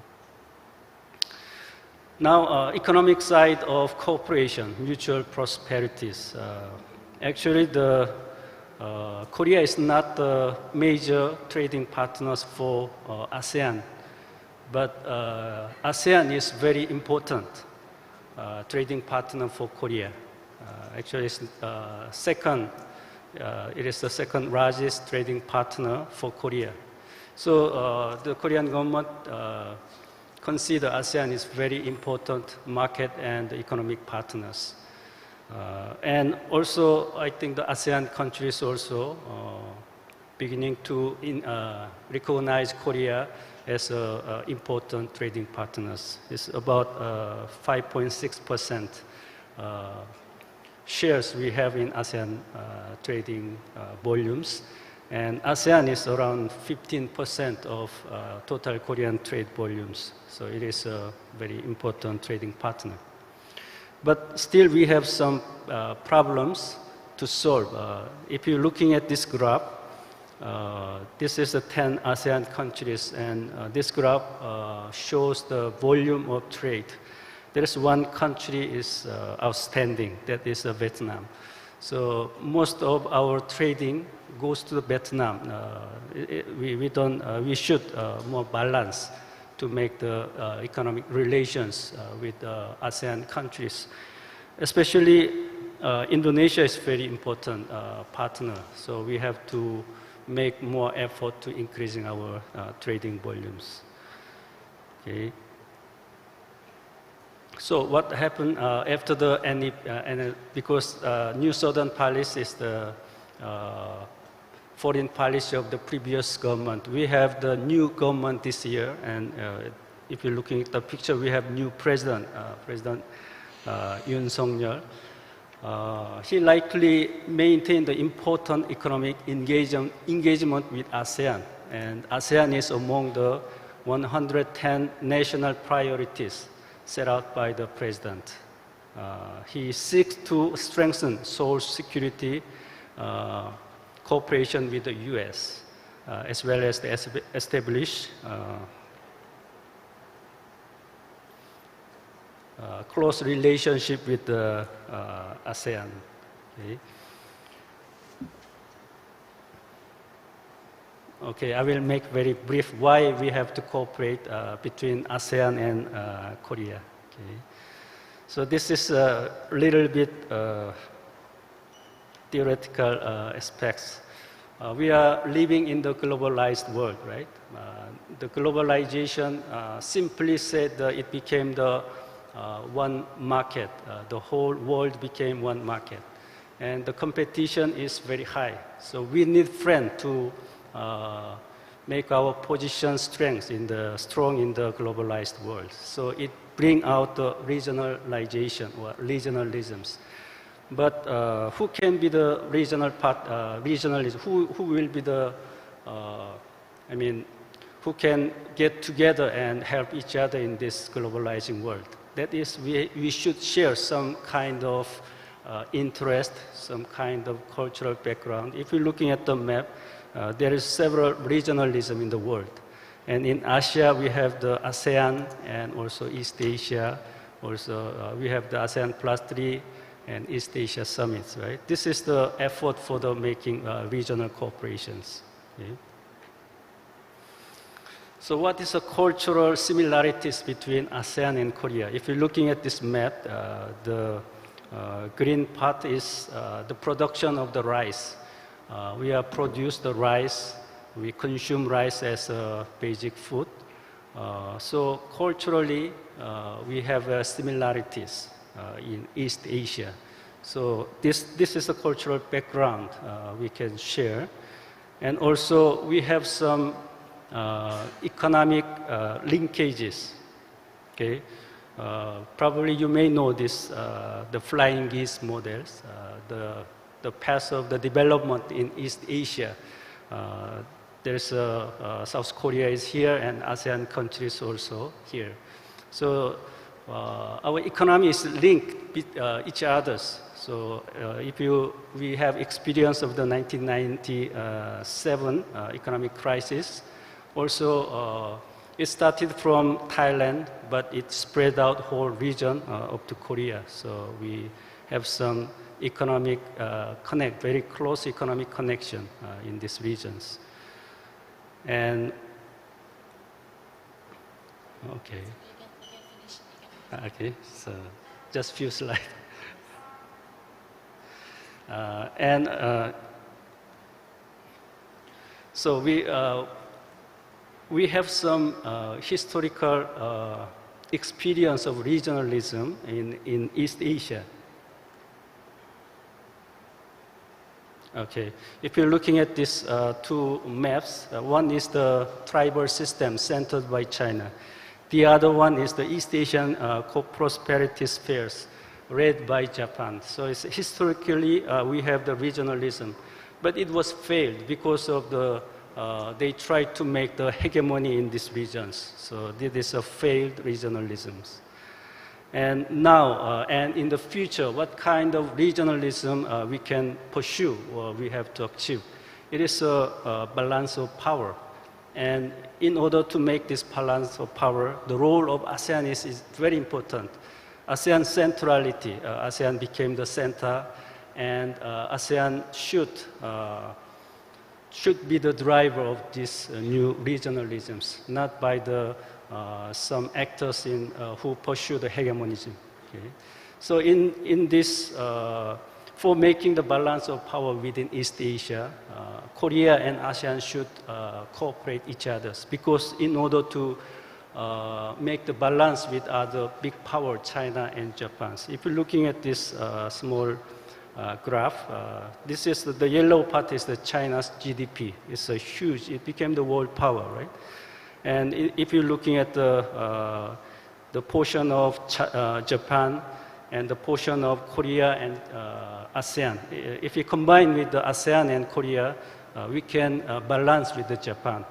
Now, economic side of cooperation, mutual prosperities. Actually, Korea is not the major trading partners for ASEAN, but ASEAN is very important trading partner for Korea. Actually, it's it is the second largest trading partner for Korea. So the Korean government consider ASEAN is very important market and economic partners. And also, I think the ASEAN countries also beginning to recognize Korea as important trading partners. It's about 5.6% shares we have in ASEAN trading volumes. And ASEAN is around 15% of total Korean trade volumes. So it is a very important trading partner. But still we have some problems to solve. If you're looking at this graph, this is the 10 ASEAN countries, and this graph shows the volume of trade. There is one country is outstanding, that is Vietnam. So most of our trading goes to Vietnam. We should more balance to make the economic relations with ASEAN countries. Especially Indonesia is very important partner, so we have to make more effort to increasing our trading volumes. Okay. So what happened after the because New Southern Policy is the foreign policy of the previous government. We have the new government this year, and if you're looking at the picture, we have new president, President Yoon Suk-yeol. He likely maintained the important economic engagement with ASEAN, and ASEAN is among the 110 national priorities set out by the president. He seeks to strengthen Seoul's security cooperation with the US, as well as to establish close relationship with the ASEAN. Okay. Okay, I will make very brief why we have to cooperate between ASEAN and Korea. Okay. So this is a little bit theoretical aspects. We are living in the globalized world, right? The globalization simply said that it became the one market. The whole world became one market. and the competition is very high. So we need friends to make our position strong in the globalized world. So it brings out the regionalization or regionalisms. But who can be the regionalism? Who will be the, who can get together and help each other in this globalizing world? That is, we should share some kind of interest, some kind of cultural background. If you're looking at the map, there is several regionalism in the world. And in Asia, we have the ASEAN and also East Asia. Also, we have the ASEAN Plus 3 and East Asia summits, right? This is the effort for the making regional cooperations. Okay? So what is the cultural similarities between ASEAN and Korea? If you're looking at this map, the green part is the production of the rice. We have produced the rice. We consume rice as a basic food. So culturally, we have similarities in East Asia. So this is a cultural background we can share. And also, we have some economic linkages. Okay? Probably you may know this, the flying geese models, the path of the development in East Asia. There's South Korea is here and ASEAN countries also here. So our economy is linked with each other's. So we have experience of the 1997 economic crisis. Also, it started from Thailand, but it spread out whole region up to Korea. So we have some economic very close economic connection in these regions. And okay, okay, so just few slides. So we have some historical experience of regionalism in East Asia. Okay, if you're looking at these two maps, one is the tribal system centered by China. The other one is the East Asian co-prosperity spheres, led by Japan. So it's, historically, we have the regionalism, but it was failed because of the, they tried to make the hegemony in these regions. So this is a failed regionalisms. And now, and in the future, what kind of regionalism we can pursue or we have to achieve? It is a balance of power. And in order to make this balance of power, the role of ASEAN is very important. ASEAN centrality, ASEAN became the center, and ASEAN should be the driver of these new regionalisms, not by the some actors who pursue the hegemonism. Okay? So in this, for making the balance of power within East Asia, Korea and ASEAN should cooperate each other, because in order to make the balance with other big power, China and Japan. So if you're looking at this small graph, this is the yellow part is the China's GDP. It's a huge, it became the world power, right? And if you're looking at the portion of Japan and the portion of Korea and ASEAN, if you combine with the ASEAN and Korea, we can balance with the Japan.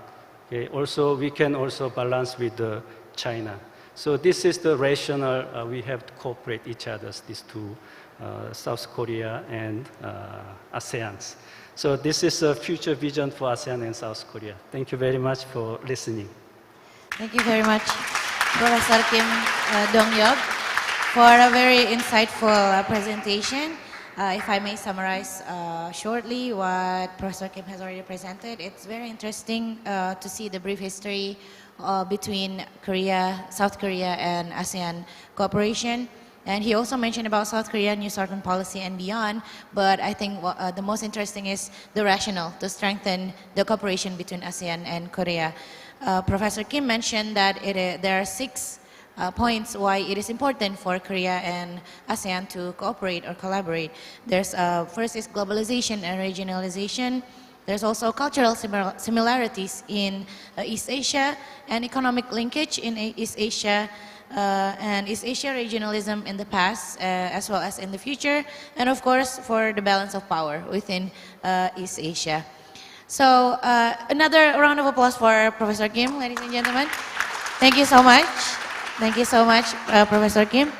Okay? Also, we can also balance with the China. So this is the rationale we have to cooperate each other, these two, South Korea and ASEAN. So this is a future vision for ASEAN and South Korea. Thank you very much for listening. Thank you very much, Professor Kim Dong-Yeob, for a very insightful presentation. If I may summarize shortly what Professor Kim has already presented, it's very interesting to see the brief history between Korea, South Korea and ASEAN cooperation. And he also mentioned about South Korea, New Southern Policy and beyond, but I think the most interesting is the rationale to strengthen the cooperation between ASEAN and Korea. Professor Kim mentioned that there are 6 points why it is important for Korea and ASEAN to cooperate or collaborate. There's first is globalization and regionalization. There's also cultural similarities in East Asia and economic linkage in East Asia and East Asia regionalism in the past as well as in the future, and of course for the balance of power within East Asia. So another round of applause for Professor Kim, ladies and gentlemen. Thank you so much. Thank you so much, Professor Kim.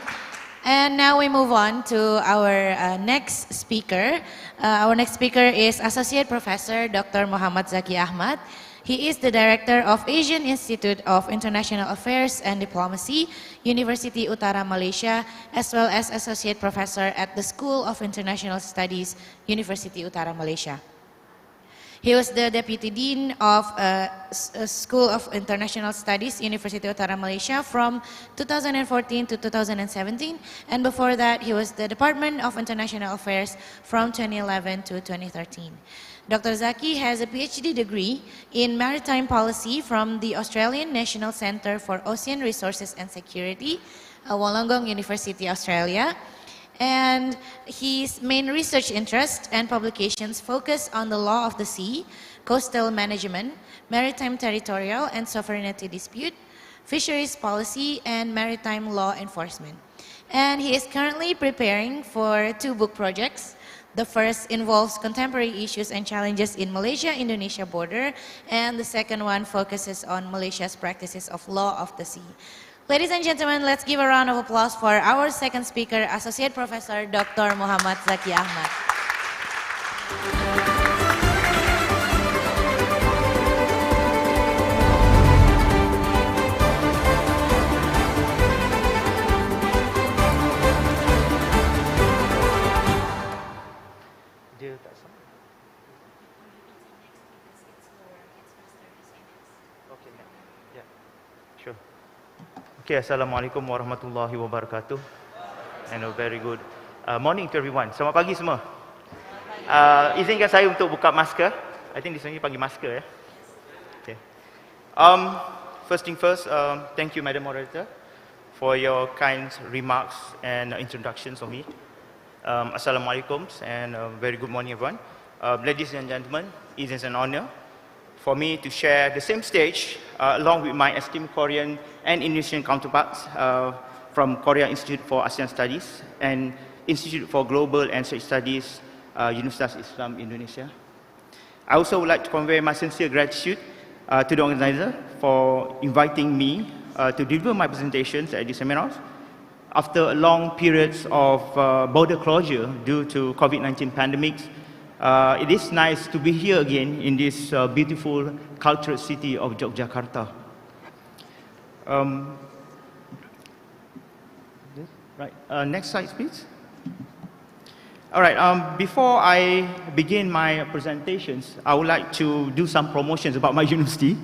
And now we move on to our next speaker. Our next speaker is Associate Professor Dr. Mohammad Zaki bin Ahmad. He is the Director of Asian Institute of International Affairs and Diplomacy, Universiti Utara Malaysia, as well as Associate Professor at the School of International Studies, Universiti Utara Malaysia. He was the Deputy Dean of School of International Studies, Universiti Utara Malaysia from 2014 to 2017. And before that, he was the Department of International Affairs from 2011 to 2013. Dr. Zaki has a PhD degree in Maritime Policy from the Australian National Centre for Ocean Resources and Security, Wollongong University, Australia. And his main research interests and publications focus on the law of the sea, coastal management, maritime territorial and sovereignty dispute, fisheries policy, and maritime law enforcement. And he is currently preparing for 2 book projects. The first involves contemporary issues and challenges in Malaysia-Indonesia border, and the second one focuses on Malaysia's practices of law of the sea. Ladies and gentlemen, let's give a round of applause for our second speaker, Associate Professor Dr. Mohammad Zaki bin Ahmad. Okay, Assalamualaikum warahmatullahi wabarakatuh. And a very good morning to everyone. Selamat pagi semua. Izinkan saya untuk buka masker. I think di sini panggil masker ya. Okay. First thing first, thank you Madam Moderator for your kind remarks and introductions of me. Assalamualaikum and very good morning everyone. Ladies and gentlemen, it is an honor for me to share the same stage along with my esteemed Korean and Indonesian counterparts from Korea Institute for ASEAN Studies and Institute for Global and Strategic Studies, Universitas Islam Indonesia. I also would like to convey my sincere gratitude to the organizer for inviting me to deliver my presentations at these seminars. After a long periods of border closure due to COVID-19 pandemics, it is nice to be here again in this beautiful cultural city of Yogyakarta. Next slide, please. All right, before I begin my presentations, I would like to do some promotions about my university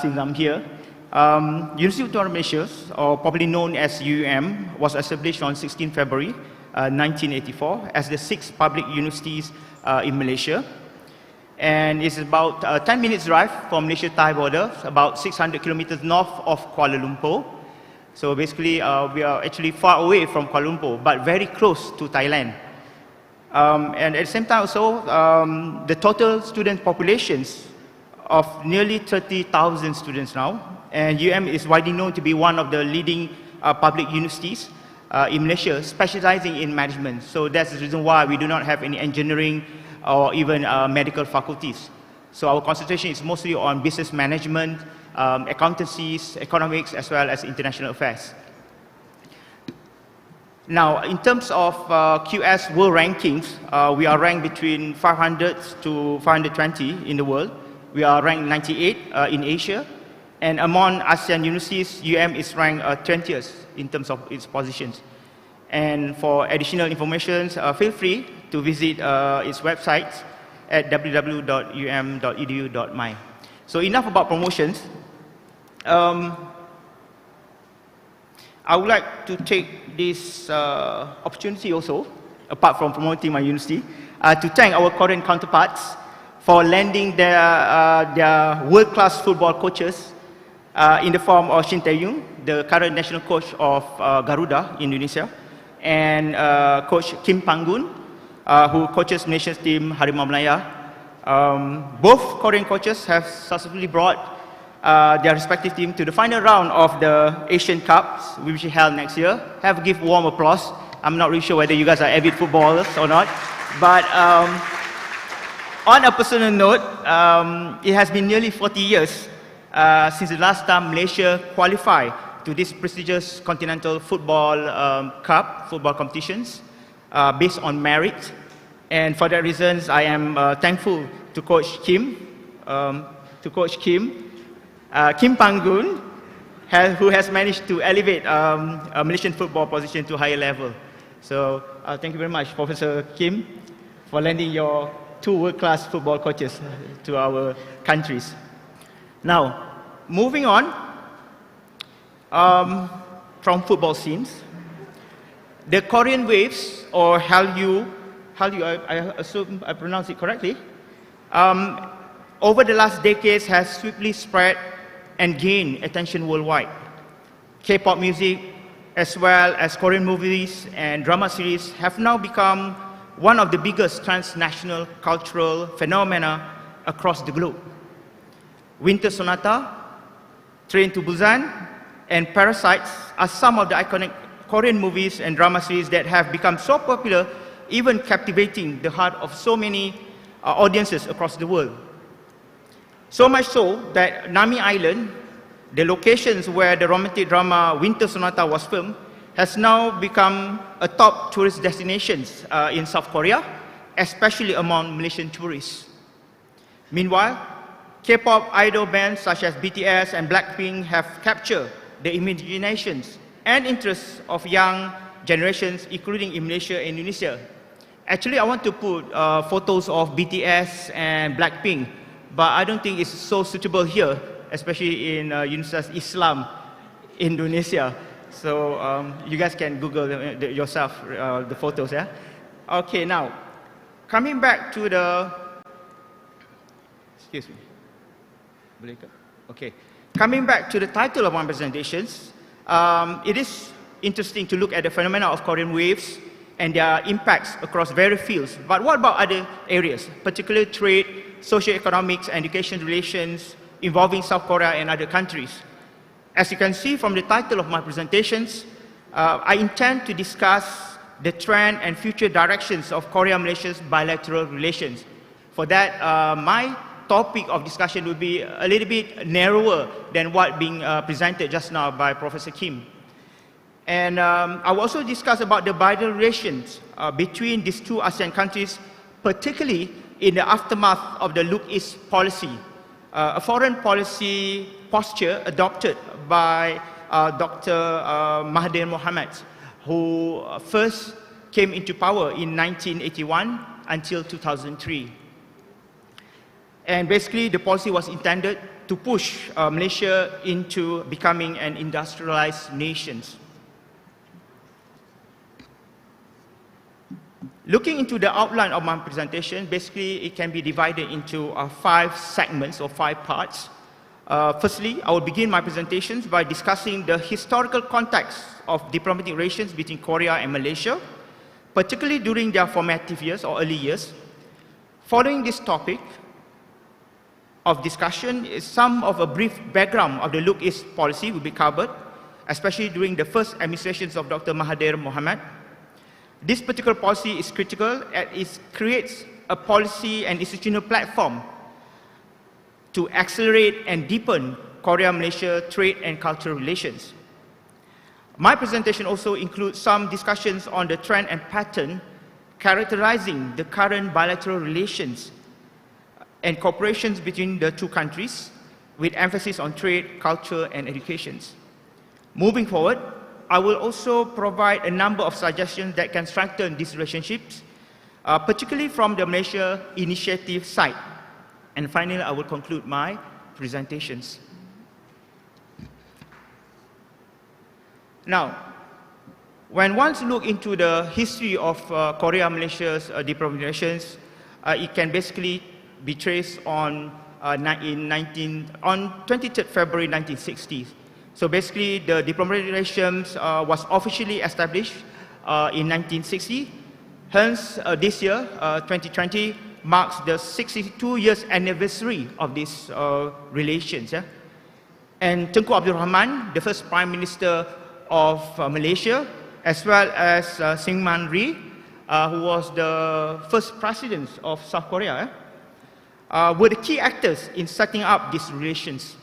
since I'm here. Universiti Utara Malaysia, or popularly known as UIM, was established on 16 February 1984 as the 6th public universities in Malaysia, and it's about 10 minutes drive from Malaysia-Thai border, about 600 kilometers north of Kuala Lumpur. So basically, we are actually far away from Kuala Lumpur, but very close to Thailand. And at the same time also, the total student populations of nearly 30,000 students now, and UM is widely known to be one of the leading public universities in Malaysia, specializing in management. So that's the reason why we do not have any engineering or even medical faculties. So our concentration is mostly on business management, accountancies, economics, as well as international affairs. Now, in terms of QS world rankings, we are ranked between 500 to 520 in the world. We are ranked 98 in Asia. And among ASEAN universities, UM is ranked 20th in terms of its positions. And for additional information, feel free to visit its website at www.um.edu.my. So enough about promotions. I would like to take this opportunity also, apart from promoting my university, to thank our Korean counterparts for lending their world-class football coaches in the form of Shin Tae-yoon, the current national coach of Garuda, Indonesia, and Coach Kim Panggun, who coaches national team Harimau Malaya. Both Korean coaches have successfully brought their respective team to the final round of the Asian Cup, which will be held next year. Have a give warm applause. I'm not really sure whether you guys are avid footballers or not, but on a personal note, it has been nearly 40 years since the last time Malaysia qualified to this prestigious continental football cup, football competitions, based on merit. And for that reasons, I am thankful to Coach Kim, Kim Panggun, who has managed to elevate Malaysian football position to a higher level. So thank you very much, Professor Kim, for lending your 2 world-class football coaches to our countries. Now, moving on from football scenes, the Korean waves, or Hallyu, I assume I pronounce it correctly, over the last decades has swiftly spread and gained attention worldwide. K-pop music, as well as Korean movies and drama series, have now become one of the biggest transnational cultural phenomena across the globe. Winter Sonata, Train to Busan, and Parasites are some of the iconic Korean movies and drama series that have become so popular, even captivating the heart of so many audiences across the world. So much so that Nami Island, the locations where the romantic drama Winter Sonata was filmed, has now become a top tourist destination in South Korea, especially among Malaysian tourists. Meanwhile, K-pop idol bands such as BTS and Blackpink have captured the imaginations and interests of young generations, including in Malaysia and Indonesia. Actually, I want to put photos of BTS and Blackpink, but I don't think it's so suitable here, especially in Universitas Islam, Indonesia. So you guys can Google yourself the photos, yeah? Okay, now, coming back to the, excuse me. Okay, coming back to the title of my presentations, it is interesting to look at the phenomena of Korean waves and their impacts across various fields. But what about other areas, particularly trade, socio-economics, and education relations involving South Korea and other countries? As you can see from the title of my presentations, I intend to discuss the trend and future directions of Korea-Malaysia's bilateral relations. For that, my topic of discussion will be a little bit narrower than what being presented just now by Professor Kim. And I will also discuss about the bilateral relations between these 2 ASEAN countries, particularly in the aftermath of the Look East policy, a foreign policy posture adopted by Dr. Mahathir Mohamad, who first came into power in 1981 until 2003. And basically, the policy was intended to push Malaysia into becoming an industrialized nation. Looking into the outline of my presentation, basically it can be divided into 5 segments or 5 parts. Firstly, I will begin my presentations by discussing the historical context of diplomatic relations between Korea and Malaysia, particularly during their formative years or early years. Following this topic of discussion, is some of a brief background of the Look East policy will be covered, especially during the first administrations of Dr. Mahathir Mohamad. This particular policy is critical as it creates a policy and institutional platform to accelerate and deepen Korea-Malaysia trade and cultural relations. My presentation also includes some discussions on the trend and pattern characterizing the current bilateral relations and cooperations between the 2 countries, with emphasis on trade, culture, and education. Moving forward, I will also provide a number of suggestions that can strengthen these relationships, particularly from the Malaysia initiative side. And finally, I will conclude my presentations. Now, when one looks into the history of Korea-Malaysia's diplomatic relations, it can basically be traced on 23rd February 1960, So basically, the diplomatic relations was officially established in 1960. Hence, this year, 2020, marks the 62 years anniversary of these relations. Yeah? And Tunku Abdul Rahman, the first Prime Minister of Malaysia, as well as Syngman Rhee, who was the first president of South Korea, were the key actors in setting up these relations.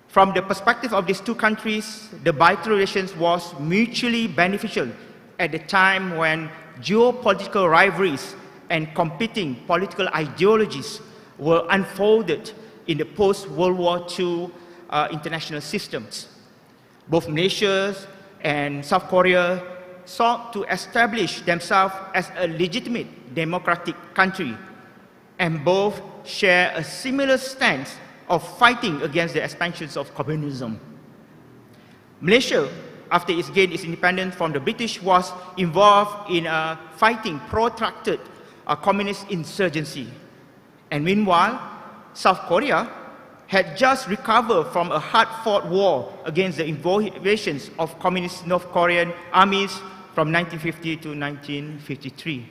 From the perspective of these two countries, the bilateral relations was mutually beneficial at the time when geopolitical rivalries and competing political ideologies were unfolded in the post-World War II international systems. Both Malaysia and South Korea sought to establish themselves as a legitimate democratic country, and both share a similar stance of fighting against the expansions of communism. Malaysia, after it gained its independence from the British, was involved in fighting protracted communist insurgency. And meanwhile, South Korea had just recovered from a hard-fought war against the invasions of communist North Korean armies from 1950 to 1953.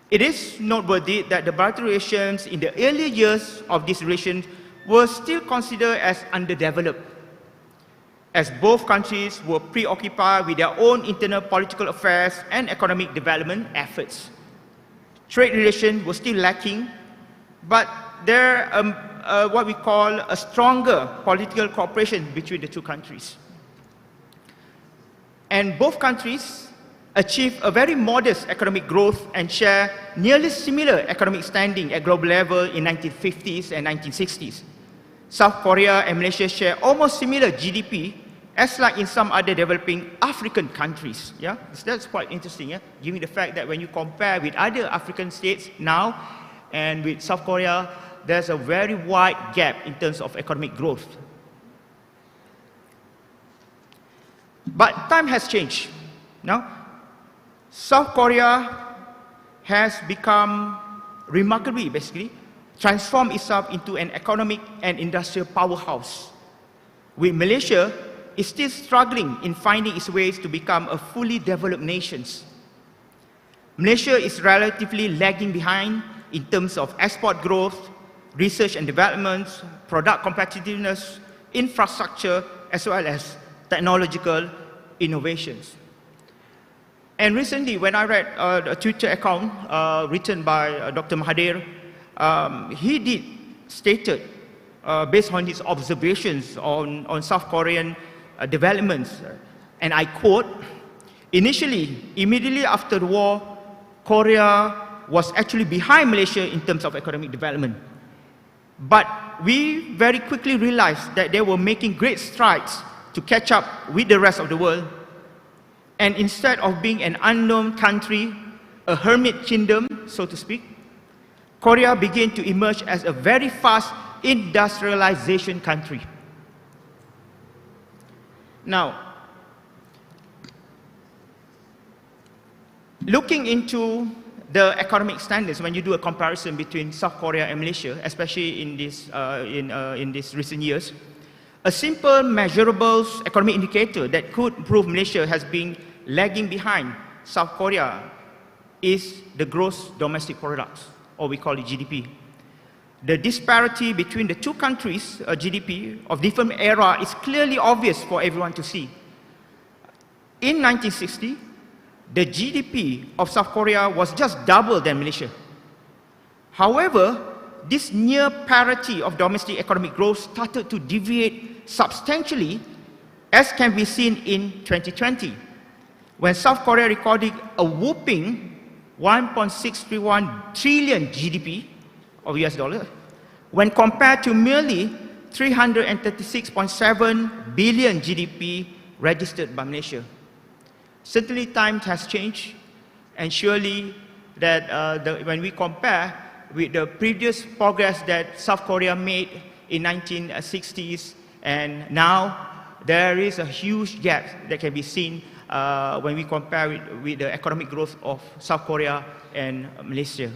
It is noteworthy that the bilateral relations in the early years of these relations were still considered as underdeveloped, as both countries were preoccupied with their own internal political affairs and economic development efforts. Trade relations were still lacking, but there what we call a stronger political cooperation between the two countries. And both countries achieved a very modest economic growth and share nearly similar economic standing at global level in 1950s and 1960s. South Korea and Malaysia share almost similar GDP as like in some other developing African countries. Yeah? So that's quite interesting, yeah? Given the fact that when you compare with other African states now and with South Korea, there's a very wide gap in terms of economic growth. But time has changed. Now, South Korea has become remarkably, basically, transformed itself into an economic and industrial powerhouse. With Malaysia, is still struggling in finding its ways to become a fully developed nation. Malaysia is relatively lagging behind in terms of export growth, research and development, product competitiveness, infrastructure, as well as technological innovations. And recently, when I read a Twitter account written by Dr. Mahathir, he stated, based on his observations on South Korean developments, and I quote, "Initially, immediately after the war, Korea was actually behind Malaysia in terms of economic development. But we very quickly realized that they were making great strides to catch up with the rest of the world. And instead of being an unknown country, a hermit kingdom, so to speak, Korea began to emerge as a very fast industrialization country." Now, looking into the economic standards, when you do a comparison between South Korea and Malaysia, especially in these recent years, a simple measurable economic indicator that could prove Malaysia has been lagging behind South Korea is the gross domestic product, or we call it GDP. The disparity between the two countries' GDP of different era is clearly obvious for everyone to see. In 1960, the GDP of South Korea was just double than Malaysia. However, this near parity of domestic economic growth started to deviate substantially, as can be seen in 2020, when South Korea recorded a whopping 1.631 trillion GDP of US dollar, when compared to merely 336.7 billion GDP registered by Malaysia. Certainly times has changed, and surely that when we compare with the previous progress that South Korea made in 1960s and now, there is a huge gap that can be seen when we compare with the economic growth of South Korea and Malaysia.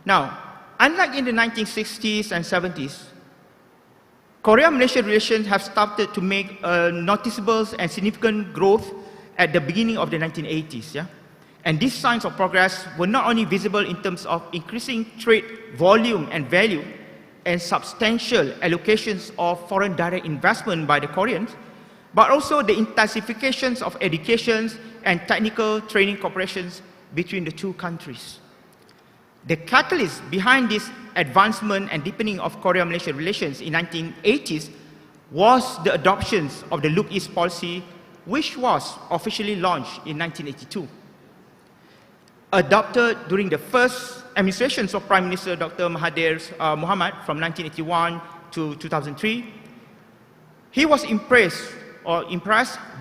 Now, unlike in the 1960s and 70s, Korea-Malaysia relations have started to make noticeable and significant growth at the beginning of the 1980s. Yeah? And these signs of progress were not only visible in terms of increasing trade volume and value and substantial allocations of foreign direct investment by the Koreans, but also the intensifications of education and technical training cooperations between the two countries. The catalyst behind this advancement and deepening of Korea-Malaysia relations in 1980s was the adoption of the Look East policy, which was officially launched in 1982. Adopted during the first administrations of Prime Minister Dr. Mahathir Mohamad from 1981 to 2003, he was impressed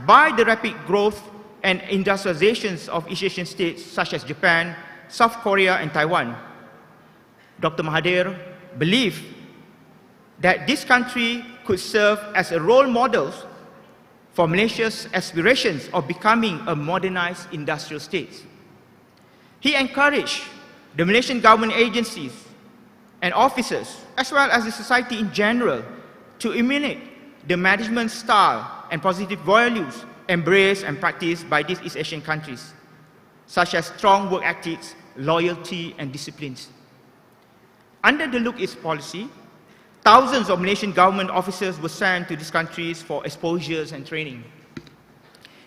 by the rapid growth and industrializations of East Asian states such as Japan, South Korea, and Taiwan. Dr. Mahathir believed that this country could serve as a role model for Malaysia's aspirations of becoming a modernized industrial state. He encouraged the Malaysian government agencies and officers, as well as the society in general, to emulate the management style and positive values embraced and practiced by these East Asian countries, such as strong work ethics, loyalty, and disciplines. Under the Look East policy, thousands of Malaysian government officers were sent to these countries for exposures and training.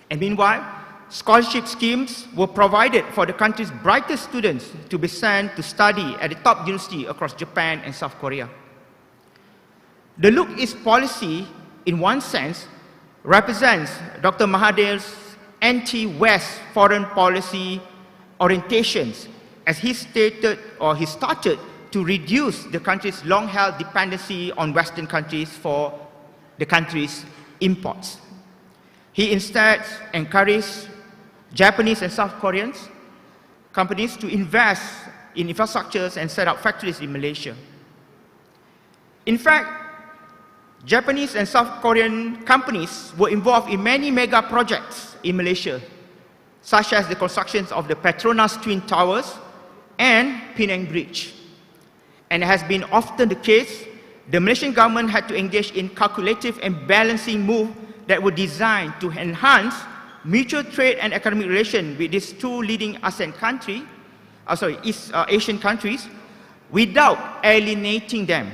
And meanwhile, scholarship schemes were provided for the country's brightest students to be sent to study at the top university across Japan and South Korea. The Look East policy, in one sense, represents Dr. Mahathir's anti-West foreign policy orientations, as he stated, or he started to reduce the country's long-held dependency on Western countries for the country's imports. He instead encouraged Japanese and South Korean companies to invest in infrastructures and set up factories in Malaysia. In fact, Japanese and South Korean companies were involved in many mega projects in Malaysia, such as the constructions of the Petronas Twin Towers and Penang Bridge. And it has been often the case, the Malaysian government had to engage in calculative and balancing moves that were designed to enhance mutual trade and economic relations with these two leading ASEAN countries, East Asian countries, without alienating them.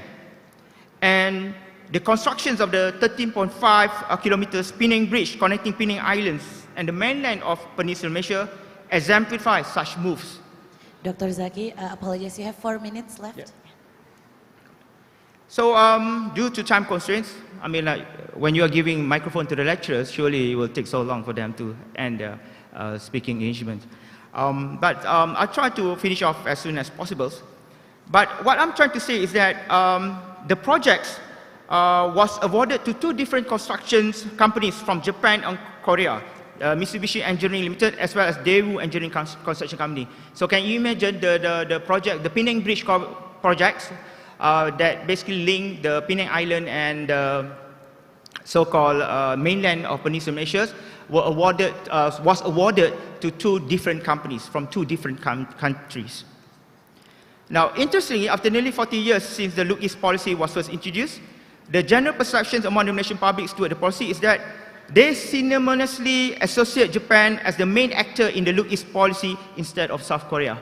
And the constructions of the 13.5 kilometers Penang Bridge connecting Penang Islands and the mainland of Peninsular Malaysia exemplify such moves. Dr. Zaki, apologies, you have 4 minutes left. Yeah. So due to time constraints, I mean, when you are giving microphone to the lecturers, surely it will take so long for them to end their speaking engagement. But I'll try to finish off as soon as possible. But what I'm trying to say is that the project was awarded to two different construction companies from Japan and Korea, Mitsubishi Engineering Limited as well as Daewoo Engineering Construction Company. So can you imagine the project, the Penang Bridge projects that basically link the Penang Island and so-called mainland of Peninsular Malaysia was awarded to two different companies from two different countries. Now, interestingly, after nearly 40 years since the Look East policy was first introduced, the general perception among the Malaysian public toward the policy is that they synonymously associate Japan as the main actor in the Look East policy instead of South Korea.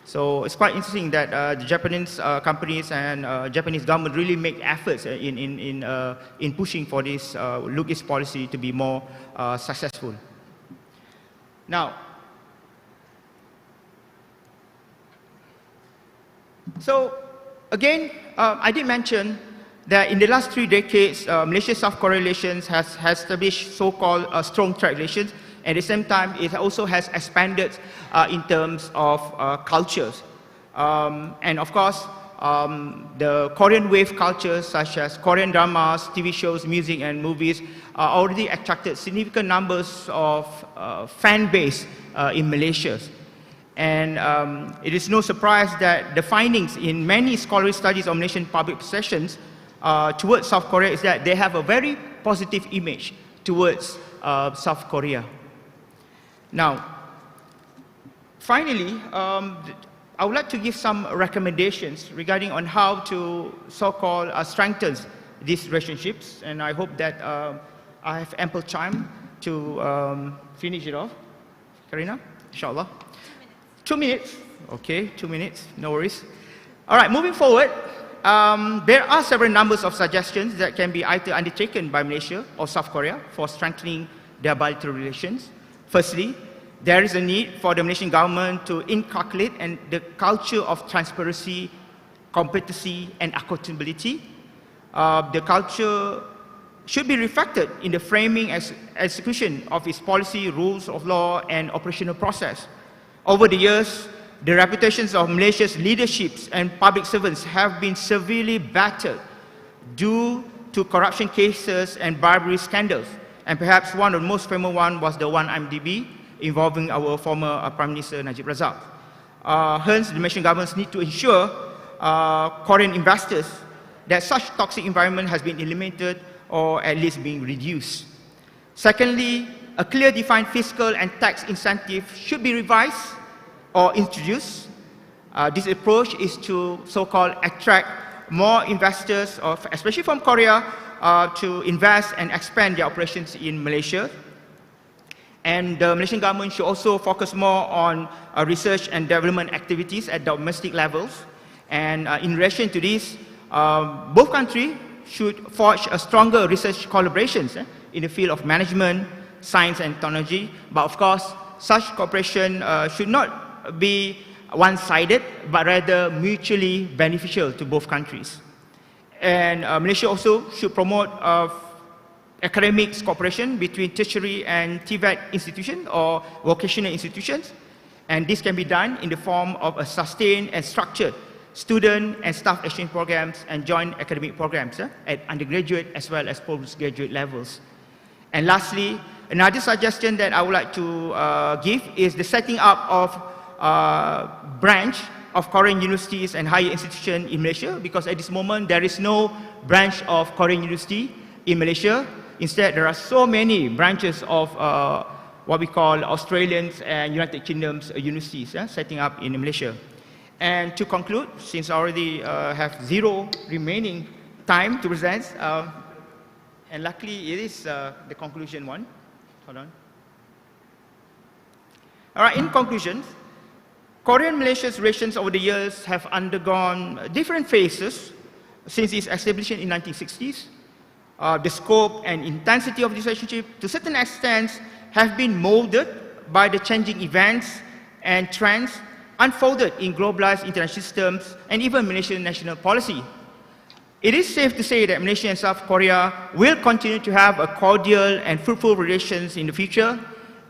So it's quite interesting that the Japanese companies and Japanese government really make efforts in pushing for this Look East policy to be more successful. Now, so again, I did mention that in the last 3 decades, Malaysia-South Korea relations has established so-called strong trade relations. At the same time, it also has expanded in terms of cultures. And of course, the Korean wave cultures such as Korean dramas, TV shows, music and movies already attracted significant numbers of fan base in Malaysia. And it is no surprise that the findings in many scholarly studies on Malaysian public perceptions towards South Korea is that they have a very positive image towards South Korea. Now, finally, I would like to give some recommendations regarding on how to so-called strengthen these relationships, and I hope that I have ample time to finish it off. Karina, inshallah. 2 minutes. Okay, 2 minutes, no worries. All right, moving forward, there are several numbers of suggestions that can be either undertaken by Malaysia or South Korea for strengthening their bilateral relations. Firstly, there is a need for the Malaysian government to inculcate the culture of transparency, competency, and accountability. The culture should be reflected in the framing and execution of its policy, rules of law, and operational process. Over the years, the reputations of Malaysia's leaderships and public servants have been severely battered due to corruption cases and bribery scandals. And perhaps one of the most famous one was the one IMDb involving our former Prime Minister Najib Razak. Hence, the Malaysian governments need to ensure Korean investors that such toxic environment has been eliminated or at least being reduced. Secondly, a clear defined fiscal and tax incentive should be revised or introduced. This approach is to so-called attract more investors, especially from Korea, to invest and expand their operations in Malaysia. And the Malaysian government should also focus more on research and development activities at domestic levels. And in relation to this, both countries should forge a stronger research collaborations in the field of management, science and technology. But of course, such cooperation should not be one-sided, but rather mutually beneficial to both countries. And Malaysia also should promote academic cooperation between tertiary and TVET institutions or vocational institutions. And this can be done in the form of a sustained and structured student and staff exchange programs and joint academic programs at undergraduate as well as postgraduate levels. And lastly, another suggestion that I would like to give is the setting up of branch of Korean universities and higher institutions in Malaysia, because at this moment there is no branch of Korean university in Malaysia. Instead, there are so many branches of what we call Australians and United Kingdom's universities setting up in Malaysia. And to conclude, since I already have 0 remaining time to present, and luckily it is the conclusion one. Hold on. All right, in conclusion, Korean-Malaysia's relations over the years have undergone different phases since its establishment in 1960s. The scope and intensity of this relationship, to a certain extent, have been molded by the changing events and trends unfolded in globalized international systems and even Malaysian national policy. It is safe to say that Malaysia and South Korea will continue to have a cordial and fruitful relations in the future.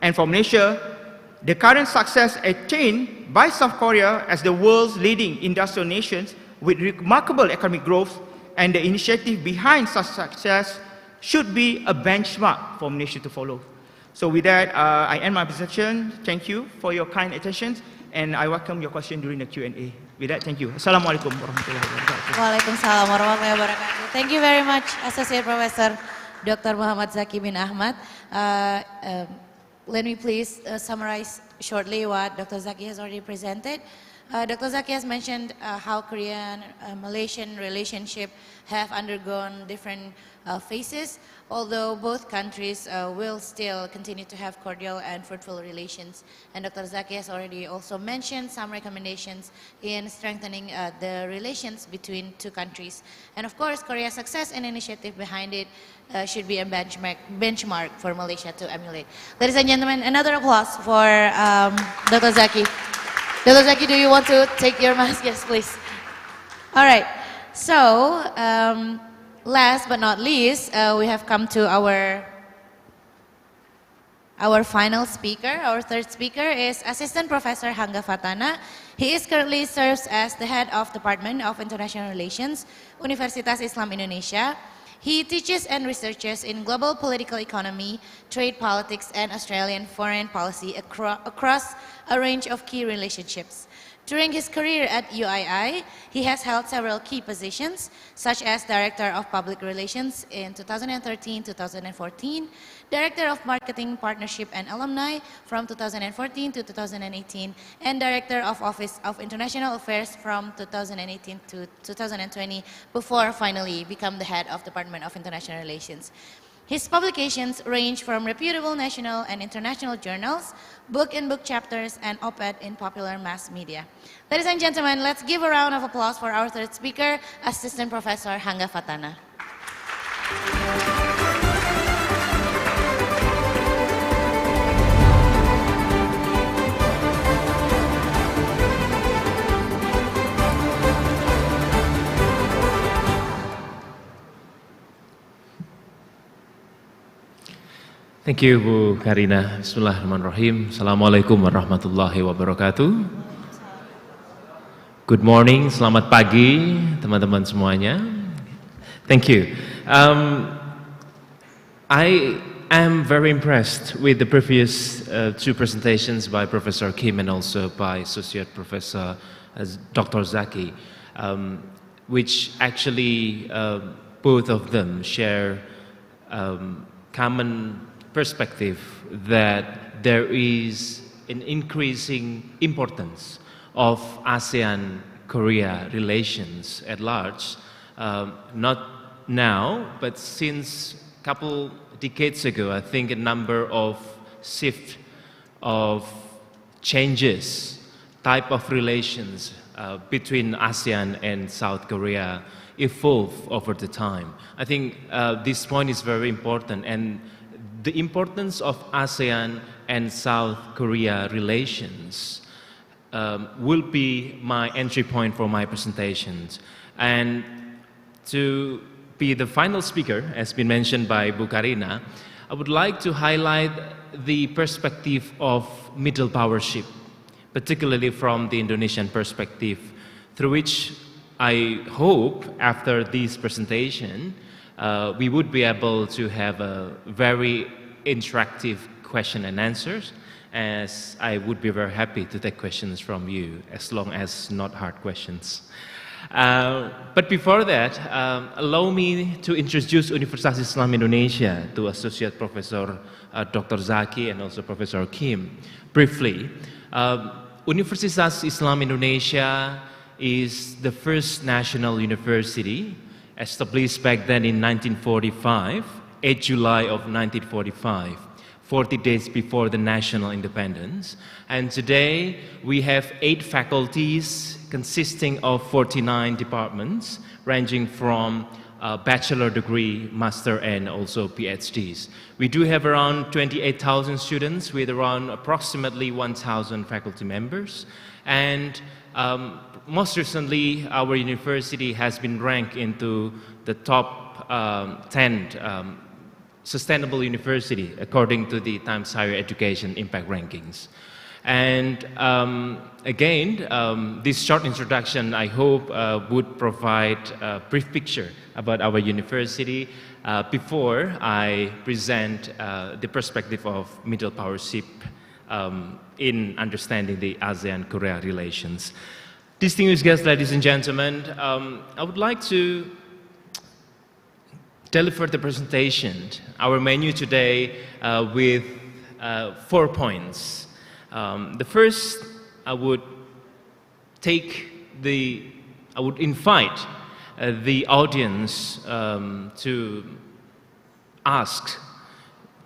And for Malaysia, the current success attained by South Korea as the world's leading industrial nations with remarkable economic growth and the initiative behind such success should be a benchmark for Malaysia to follow. So with that, I end my presentation. Thank you for your kind attention, and I welcome your question during the Q&A. With that, thank you. Assalamualaikum warahmatullahi wabarakatuh. Waalaikumsalam warahmatullahi wabarakatuh. Thank you very much, Associate Professor Dr. Mohammad Zaki bin Ahmad. Let me please summarize shortly what Dr. Zaki has already presented. Dr. Zaki has mentioned how Korean-Malaysian relationship have undergone different phases, although both countries will still continue to have cordial and fruitful relations. And Dr. Zaki has already also mentioned some recommendations in strengthening the relations between two countries. And of course, Korea's success and initiative behind it should be a benchmark for Malaysia to emulate. Ladies and gentlemen, another applause for Dr. Zaki. Dr. Zaki, do you want to take your mask? Yes, please. All right. So, last but not least, we have come to our final speaker. Our third speaker is Assistant Professor Hangga Fatana. He currently serves as the head of Department of International Relations, Universitas Islam Indonesia. He teaches and researches in global political economy, trade politics, and Australian foreign policy across a range of key relationships. During his career at UII, he has held several key positions, such as Director of Public Relations in 2013-2014, Director of Marketing, Partnership and Alumni from 2014 to 2018, and Director of Office of International Affairs from 2018 to 2020, before finally become the head of Department of International Relations. His publications range from reputable national and international journals, book and book chapters, and op-ed in popular mass media. Ladies and gentlemen, let's give a round of applause for our third speaker, Assistant Professor Hangga Fatana. Thank you, Bu Karina. Bismillahirrahmanirrahim. Assalamualaikum warahmatullahi wabarakatuh. Good morning, selamat pagi, teman-teman semuanya. Thank you. I am very impressed with the previous two presentations by Professor Kim and also by Associate Professor Dr. Zaki, which actually both of them share common perspective that there is an increasing importance of ASEAN-Korea relations at large, not now, but since a couple decades ago. I think a number of shift of changes, type of relations between ASEAN and South Korea evolve over the time. I think this point is very important, and the importance of ASEAN and South Korea relations will be my entry point for my presentations. And to be the final speaker, as been mentioned by Bu Karina, I would like to highlight the perspective of middle powership, particularly from the Indonesian perspective, through which I hope after this presentation we would be able to have a very interactive question and answers, as I would be very happy to take questions from you, as long as not hard questions. But before that, allow me to introduce Universitas Islam Indonesia to Associate Professor Dr. Zaki and also Professor Kim. Briefly, Universitas Islam Indonesia is the first national university established back then in 1945, 8 July of 1945, 40 days before the national independence. And today we have 8 faculties consisting of 49 departments, ranging from bachelor degree, master, and also PhDs. We do have around 28,000 students with around approximately 1,000 faculty members. And most recently, our university has been ranked into the top 10 sustainable university according to the Times Higher Education Impact Rankings. And again, this short introduction, I hope, would provide a brief picture about our university before I present the perspective of middle powership in understanding the ASEAN-Korea relations. Distinguished guests, ladies and gentlemen, I would like to deliver the presentation, our menu today, with 4 points. The first, I would invite the audience to ask,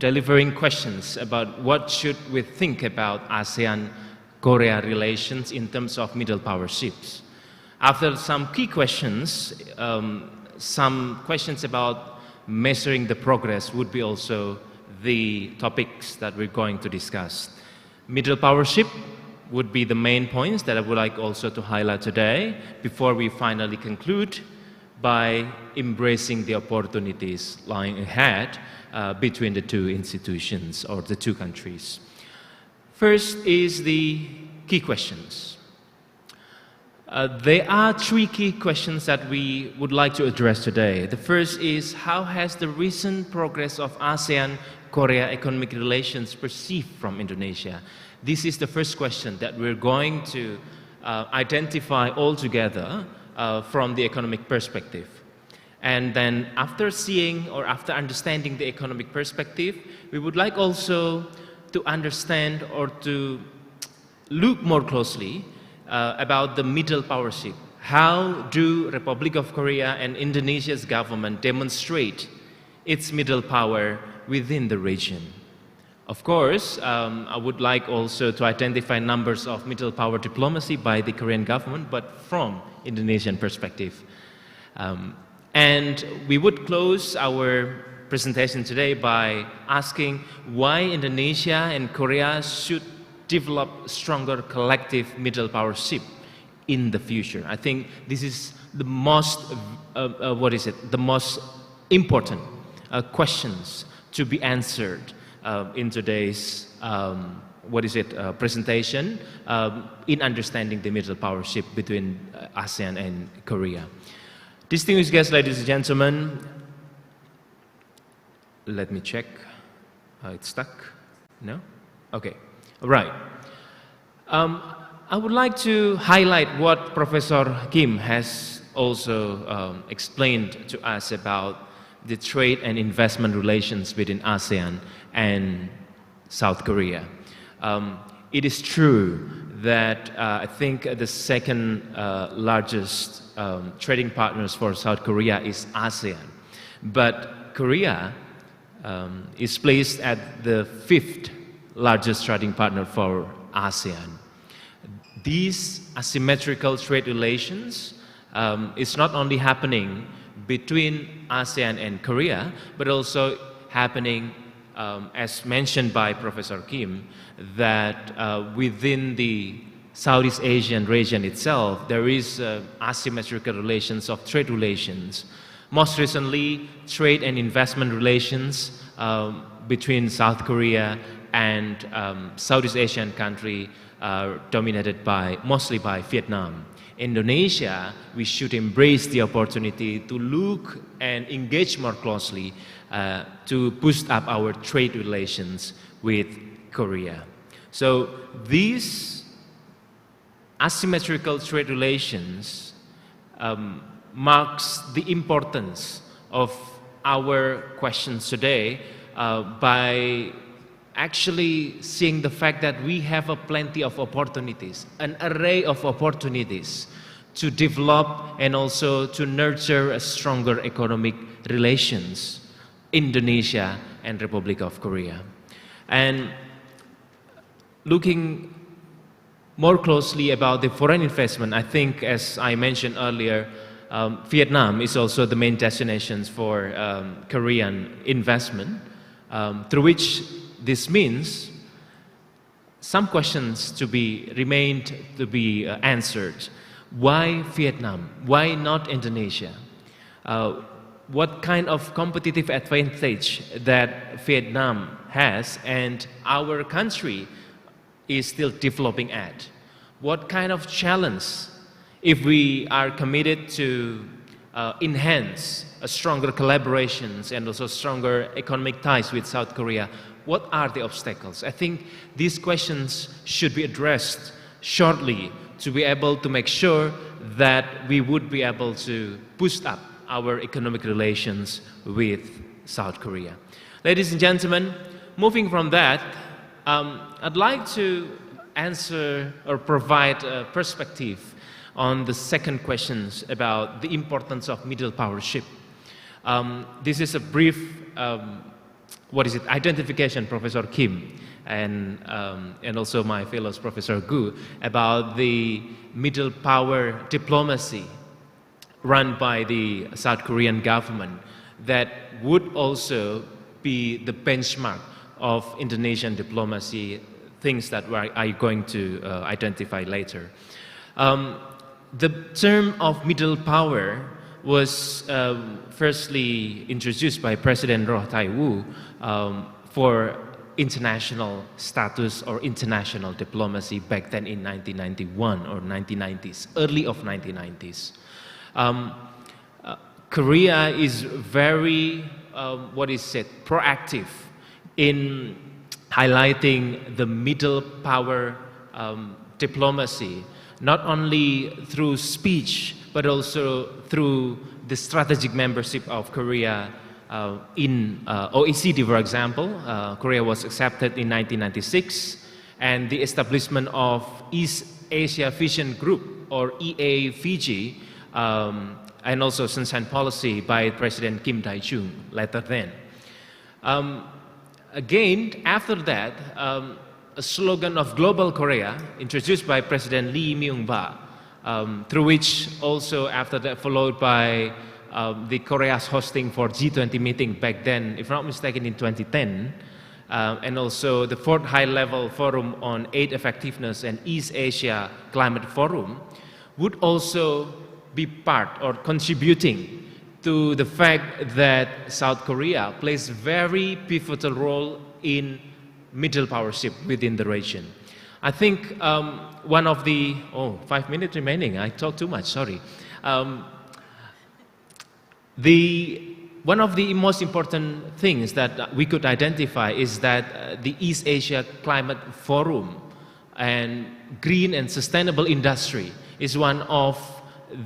delivering questions about what should we think about ASEAN-Korea relations in terms of middle powerships. After some key questions, some questions about measuring the progress would be also the topics that we're going to discuss. Middle powership would be the main points that I would like also to highlight today before we finally conclude by embracing the opportunities lying ahead between the two institutions or the two countries. First is the key questions. There are 3 key questions that we would like to address today. The first is, how has the recent progress of ASEAN-Korea economic relations perceived from Indonesia? This is the first question that we're going to identify altogether from the economic perspective. And then after seeing or after understanding the economic perspective, we would like also to understand or to look more closely about the middle powership. How do Republic of Korea and Indonesia's government demonstrate its middle power within the region? Of course, I would like also to identify numbers of middle power diplomacy by the Korean government, but from Indonesian perspective. And we would close our presentation today by asking why Indonesia and Korea should develop stronger collective middle powership in the future. I think this is the most, the most important questions to be answered in today's presentation in understanding the middle powership between ASEAN and Korea. Distinguished guests, ladies and gentlemen, let me check. It's stuck? No? Okay. All right. I would like to highlight what Professor Kim has also explained to us about the trade and investment relations between ASEAN and South Korea. It is true that I think the second largest trading partners for South Korea is ASEAN, but Korea is placed at the 5th largest trading partner for ASEAN. These asymmetrical trade relations is not only happening between ASEAN and Korea, but also happening, as mentioned by Professor Kim, that within the Southeast Asian region itself, there is asymmetrical relations of trade relations. Most recently, trade and investment relations between South Korea and Southeast Asian country dominated mostly by Vietnam. Indonesia, we should embrace the opportunity to look and engage more closely to boost up our trade relations with Korea. So these asymmetrical trade relations marks the importance of our questions today by actually seeing the fact that we have plenty of opportunities, an array of opportunities to develop and also to nurture a stronger economic relations, Indonesia and Republic of Korea. And looking more closely about the foreign investment, I think, as I mentioned earlier, Vietnam is also the main destination for Korean investment, through which this means some questions remained to be answered. Why Vietnam? Why not Indonesia? What kind of competitive advantage that Vietnam has and our country is still developing at? What kind of challenge, if we are committed to enhance stronger collaborations and also stronger economic ties with South Korea, what are the obstacles? I think these questions should be addressed shortly to be able to make sure that we would be able to boost up our economic relations with South Korea. Ladies and gentlemen, moving from that, I'd like to answer or provide a perspective on the second questions about the importance of middle powership. This is a brief identification, Professor Kim, and also my fellows, Professor Gu, about the middle power diplomacy run by the South Korean government that would also be the benchmark of Indonesian diplomacy, things that I'm going to identify later. The term of middle power was firstly introduced by President Roh Tai-woo for international status or international diplomacy back then in 1991 or 1990s, early of 1990s. Korea is very, proactive in highlighting the middle power diplomacy not only through speech, but also through the strategic membership of Korea in OECD, for example. Korea was accepted in 1996, and the establishment of East Asia Vision Group, or EAVG, and also Sunshine Policy by President Kim Dae-jung later then. Again, after that, a slogan of Global Korea introduced by President Lee Myung-ba, through which also after that followed by the Korea's hosting for G20 meeting back then, if not mistaken, in 2010, and also the 4th High-Level Forum on Aid Effectiveness and East Asia Climate Forum, would also be part or contributing to the fact that South Korea plays a very pivotal role in middle powership within the region. I think one of the, 5 minutes remaining, I talk too much, sorry. One of the most important things that we could identify is that the East Asia Climate Forum and green and sustainable industry is one of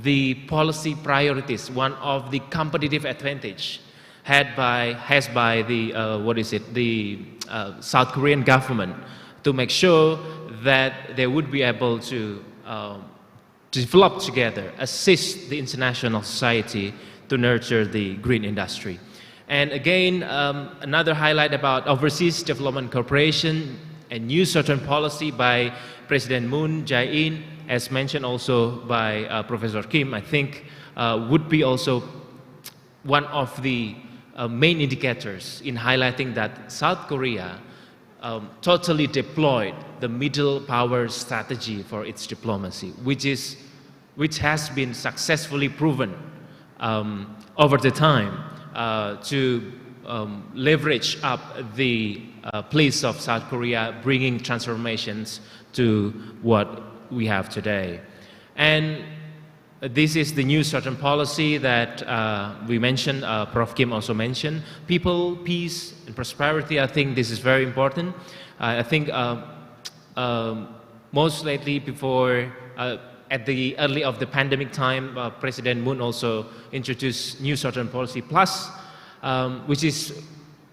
the policy priorities, one of the competitive advantage has by the the South Korean government to make sure that they would be able to develop together, assist the international society to nurture the green industry. And again, another highlight about overseas development cooperation and new certain policy by President Moon Jae-in, as mentioned also by Professor Kim, I think would be also one of the main indicators in highlighting that South Korea totally deployed the middle power strategy for its diplomacy, which has been successfully proven over the time to leverage up the place of South Korea, bringing transformations to what we have today. And this is the new certain policy that we mentioned, Prof. Kim also mentioned. People, peace, and prosperity, I think this is very important. I think most lately before, at the early of the pandemic time, President Moon also introduced new certain policy plus, which is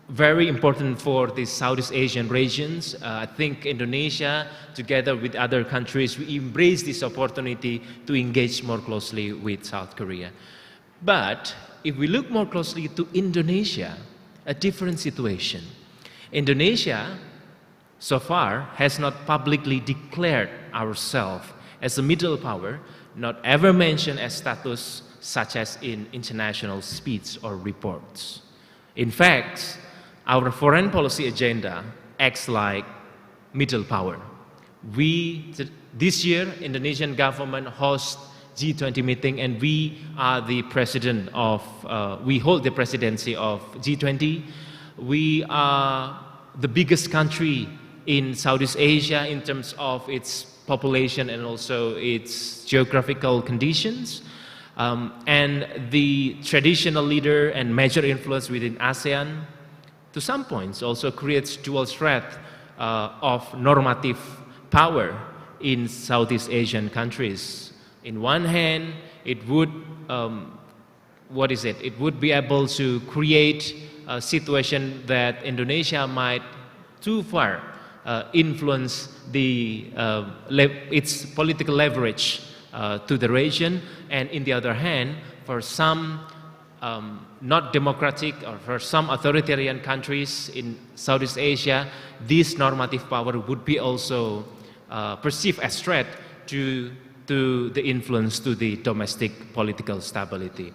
very important for the Southeast Asian regions. I think Indonesia, together with other countries, we embrace this opportunity to engage more closely with South Korea. But if we look more closely to Indonesia, a different situation. Indonesia, so far, has not publicly declared ourselves as a middle power, not ever mentioned as status such as in international speech or reports. In fact, our foreign policy agenda acts like middle power. This year, Indonesian government hosts G20 meeting, and we are the president of, we hold the presidency of G20. We are the biggest country in Southeast Asia in terms of its population and also its geographical conditions. And the traditional leader and major influence within ASEAN, to some points, also creates dual threat of normative power in Southeast Asian countries. In one hand, it would, it would be able to create a situation that Indonesia might too far influence its political leverage to the region, and in the other hand, for some not democratic or for some authoritarian countries in Southeast Asia, this normative power would be also perceived as threat to the influence to the domestic political stability.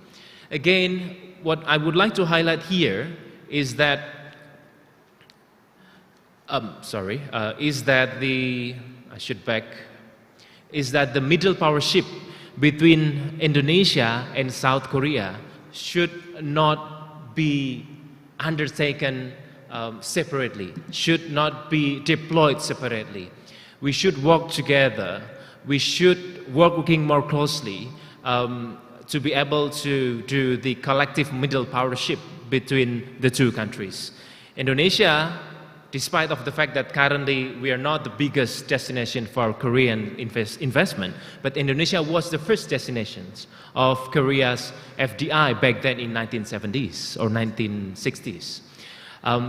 Again, what I would like to highlight here is that the middle powership between Indonesia and South Korea should not be undertaken separately, should not be deployed separately. We should work together. We should working more closely to be able to do the collective middle powership between the two countries. Indonesia despite of the fact that currently we are not the biggest destination for Korean investment, but Indonesia was the first destination of Korea's FDI back then in 1970s or 1960s.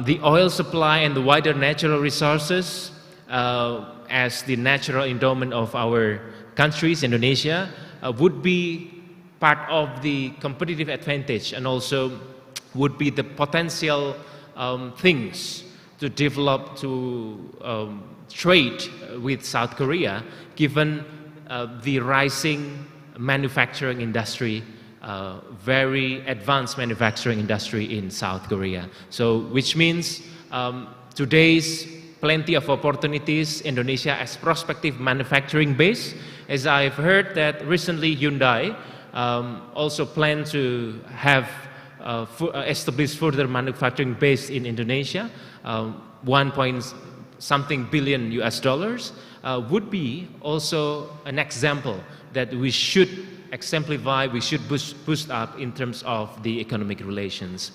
The oil supply and the wider natural resources as the natural endowment of our countries, Indonesia, would be part of the competitive advantage and also would be the potential things to develop, to trade with South Korea, given the rising manufacturing industry, very advanced manufacturing industry in South Korea. So, which means today's plenty of opportunities, Indonesia as prospective manufacturing base. As I've heard that recently Hyundai also plan to have establish further manufacturing base in Indonesia, 1.something billion US dollars, would be also an example that we should exemplify, we should boost up in terms of the economic relations.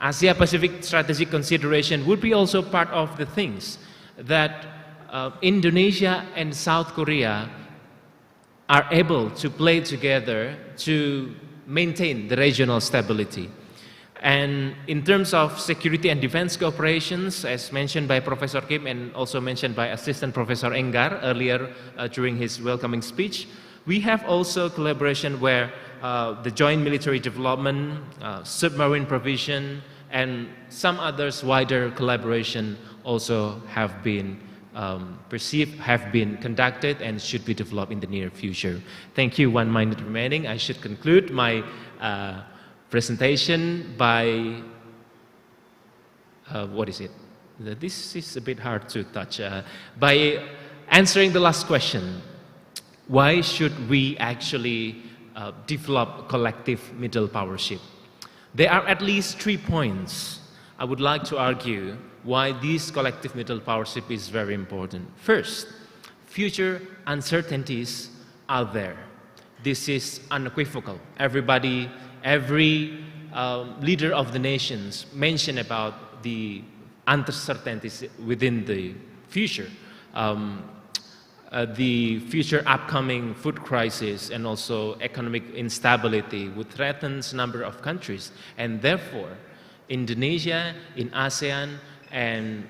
Asia-Pacific strategic consideration would be also part of the things that Indonesia and South Korea are able to play together to maintain the regional stability. And in terms of security and defense cooperations, as mentioned by Professor Kim and also mentioned by Assistant Professor Enggar earlier during his welcoming speech, we have also collaboration where the joint military development, submarine provision, and some others wider collaboration also have been perceived, have been conducted, and should be developed in the near future. Thank you. 1 minute remaining. I should conclude my presentation by, what is it? This is a bit hard to touch. By answering the last question, why should we actually develop collective middle powership? There are at least 3 points I would like to argue why this collective middle powership is very important. First, future uncertainties are there. This is unequivocal. Everybody, every leader of the nations mentioned about the uncertainties within the future. The future upcoming food crisis and also economic instability would threaten a number of countries, and therefore Indonesia in ASEAN and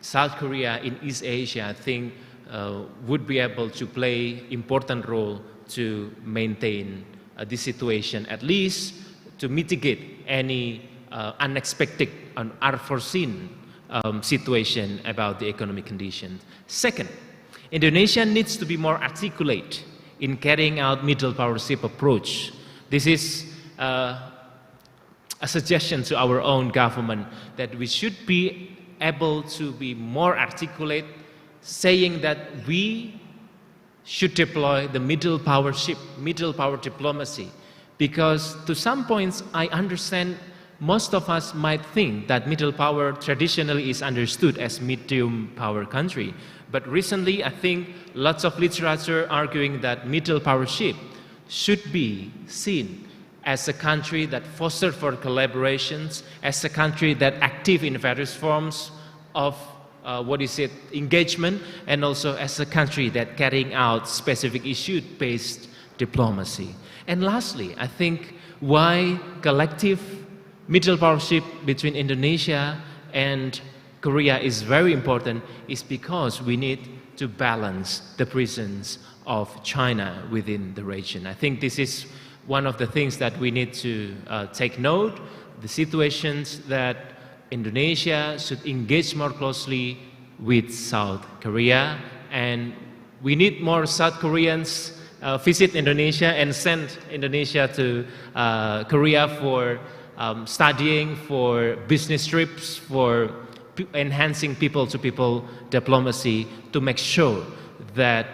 South Korea in East Asia, I think, would be able to play important role to maintain this situation, at least to mitigate any unexpected and unforeseen situation about the economic conditions. Second, Indonesia needs to be more articulate in carrying out middle powership approach. This is a suggestion to our own government that we should be able to be more articulate, saying that we should deploy the middle powership, middle power diplomacy, because to some points I understand most of us might think that middle power traditionally is understood as medium power country. But recently, I think lots of literature arguing that middle powership should be seen as a country that fosters for collaborations, as a country that active in various forms of engagement, and also as a country that carrying out specific issue-based diplomacy. And lastly, I think why collective middle powership between Indonesia and Korea is very important is because we need to balance the presence of China within the region. I think this is one of the things that we need to take note, the situations that Indonesia should engage more closely with South Korea, and we need more South Koreans visit Indonesia and send Indonesia to Korea for studying, for business trips, for enhancing people-to-people diplomacy to make sure that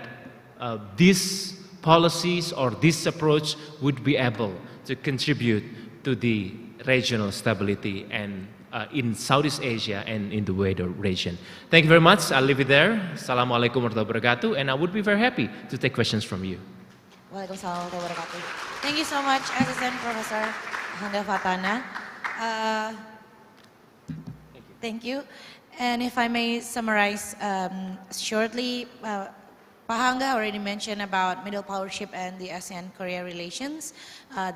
these policies or this approach would be able to contribute to the regional stability and in Southeast Asia and in the wider region. Thank you very much. I'll leave it there. Assalamualaikum warahmatullahi wabarakatuh. And I would be very happy to take questions from you. Waalaikumsalam warahmatullahi wabarakatuh. Thank you so much, Assistant Professor Hanga Fatana. Thank you. And if I may summarize shortly, Pahanga already mentioned about middle powership and the ASEAN-Korea relations.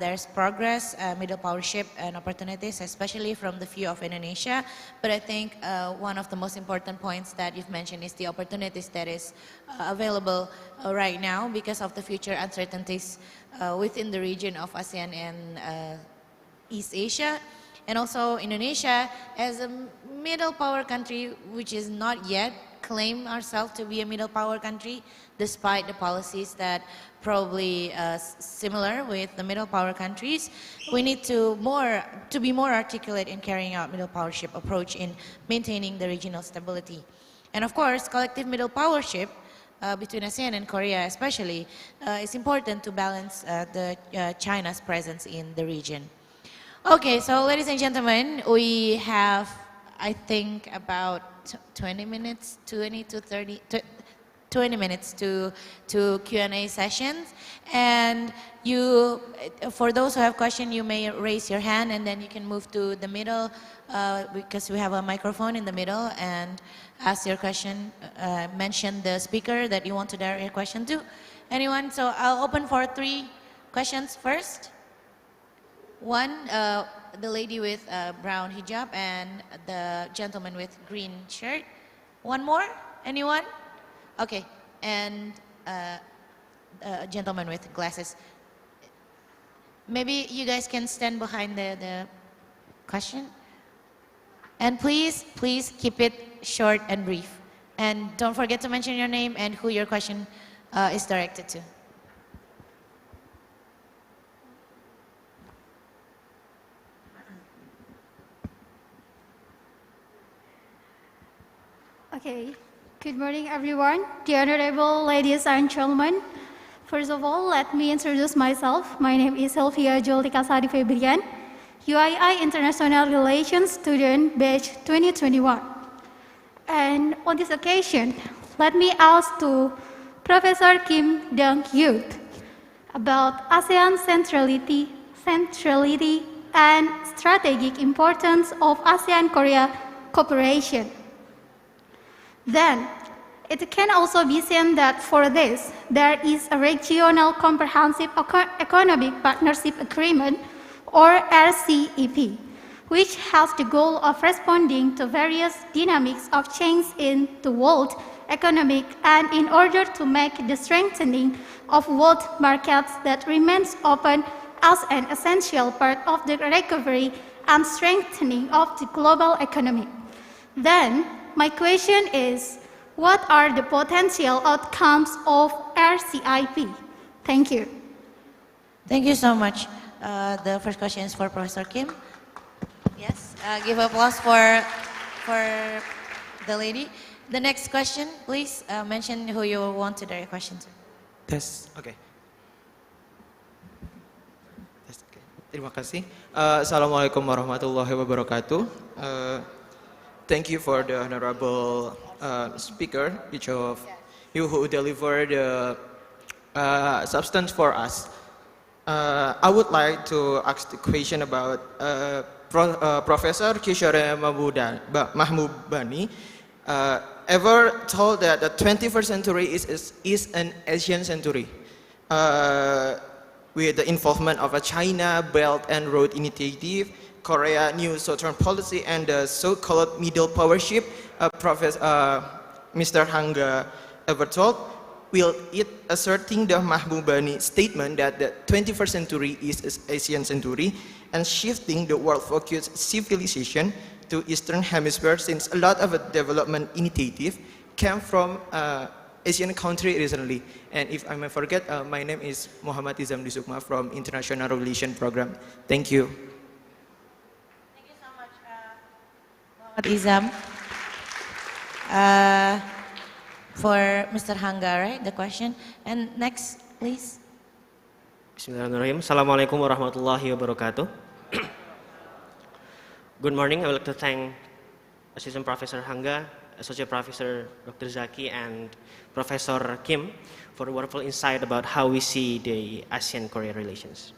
There's progress, middle powership and opportunities, especially from the view of Indonesia. But I think one of the most important points that you've mentioned is the opportunities that is available right now because of the future uncertainties within the region of ASEAN and East Asia. And also Indonesia as a middle power country, which is not yet claim ourselves to be a middle power country, despite the policies that probably similar with the middle power countries. We need to be more articulate in carrying out middle powership approach in maintaining the regional stability. And of course, collective middle powership between ASEAN and Korea especially is important to balance China's presence in the region. Okay, so ladies and gentlemen, we have, I think, about 20 minutes, 20 minutes to Q&A sessions. And you, for those who have questions, you may raise your hand and then you can move to the middle because we have a microphone in the middle and ask your question, mention the speaker that you want to direct your question to. Anyone? So I'll open for 3 questions first. One, the lady with brown hijab and the gentleman with green shirt. One more? Anyone? Okay, and a gentleman with glasses. Maybe you guys can stand behind the question. And please keep it short and brief. And don't forget to mention your name and who your question is directed to. Okay, good morning everyone, the honorable ladies and gentlemen. First of all, let me introduce myself. My name is Sylvia Jultika Sadi Febrian, UII International Relations student batch 2021. And on this occasion, let me ask to Professor Kim Dong-Yeob about ASEAN centrality and strategic importance of ASEAN-Korea cooperation. Then, it can also be seen that for this, there is a Regional Comprehensive Economic Partnership Agreement, or RCEP, which has the goal of responding to various dynamics of change in the world economic and in order to make the strengthening of world markets that remains open as an essential part of the recovery and strengthening of the global economy. Then, my question is, what are the potential outcomes of RCEP? Thank you. Thank you so much. The first question is for Professor Kim. Yes, give applause for the lady. The next question, please mention who you want to direct your question to. Yes, okay. Yes, okay. Terima kasih. Assalamualaikum warahmatullahi wabarakatuh. Thank you for the honorable speaker, each of you who delivered the substance for us. I would like to ask the question about Professor Kishore Mahmubani ever told that the 21st century is an Asian century with the involvement of a China Belt and Road Initiative, Korea New Southern Policy, and the so-called middle powership. Mr. Hanga ever told, will it asserting the Mahmubani statement that the 21st century is an Asian century and shifting the world focused civilization to Eastern Hemisphere, since a lot of development initiative came from Asian country recently. And if I may forget, my name is Mohammad Zaki bin Ahmad from International Relations Program. Thank you. Izam, for Mr. Hanga, right, the question. And next, please. Bismillahirrahmanirrahim. Assalamualaikum warahmatullahi wabarakatuh. Good morning. I would like to thank Assistant Professor Hanga, Associate Professor Dr. Zaki, and Professor Kim for the wonderful insight about how we see the ASEAN-Korea relations.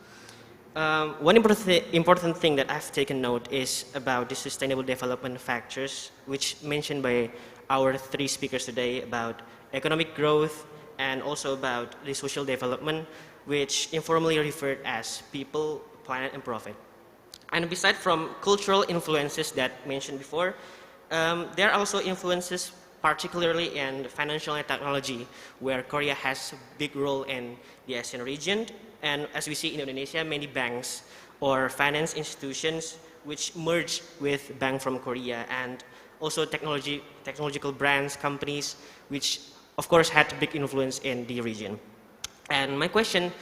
One important thing that I've taken note is about the sustainable development factors, which mentioned by our three speakers today about economic growth and also about the social development, which informally referred as people, planet, and profit. And beside from cultural influences that mentioned before, there are also influences particularly in financial and technology, where Korea has a big role in the ASEAN region. And as we see in Indonesia, many banks or finance institutions which merge with banks from Korea, and also technological brands, companies, which of course had a big influence in the region. And my question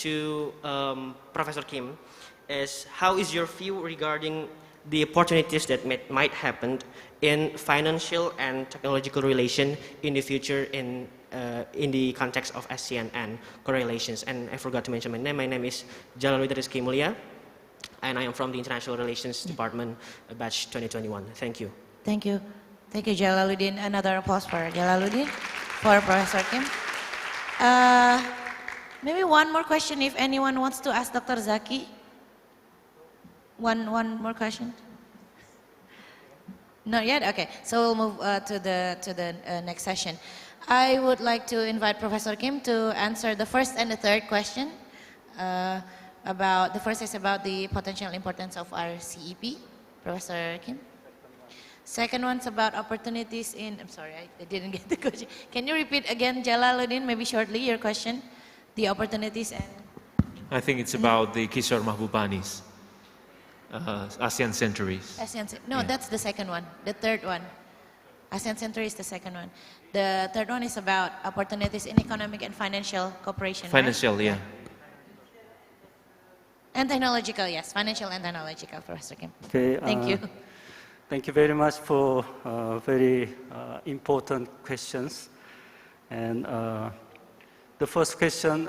to Professor Kim is, how is your view regarding the opportunities that might happen in financial and technological relation in the future in the context of ASEAN and Korea relations? And I forgot to mention my name. My name is Jalaluddin Rizky Mulia, and I am from the International Relations Department, batch 2021. Thank you. Thank you. Thank you, Jalaluddin. Another applause for Jalaluddin, for Professor Kim. Maybe one more question if anyone wants to ask Dr. Zaki. One more question? Not yet? Okay, so we'll move to the next session. I would like to invite Professor Kim to answer the first and the third question. The first is about the potential importance of our CEP. Professor Kim. Second one's about opportunities in, I'm sorry, I didn't get the question. Can you repeat again, Jalaluddin, maybe shortly, your question? The opportunities and... I think it's about the Kishore Mahbubanis. ASEAN centuries. No, yeah. That's the second one. The third one. ASEAN century is the second one. The third one is about opportunities in economic and financial cooperation. Financial, right? yeah. And technological, yes. Financial and technological, Professor Kim. Okay, Thank you. Thank you very much for very important questions. And the first question,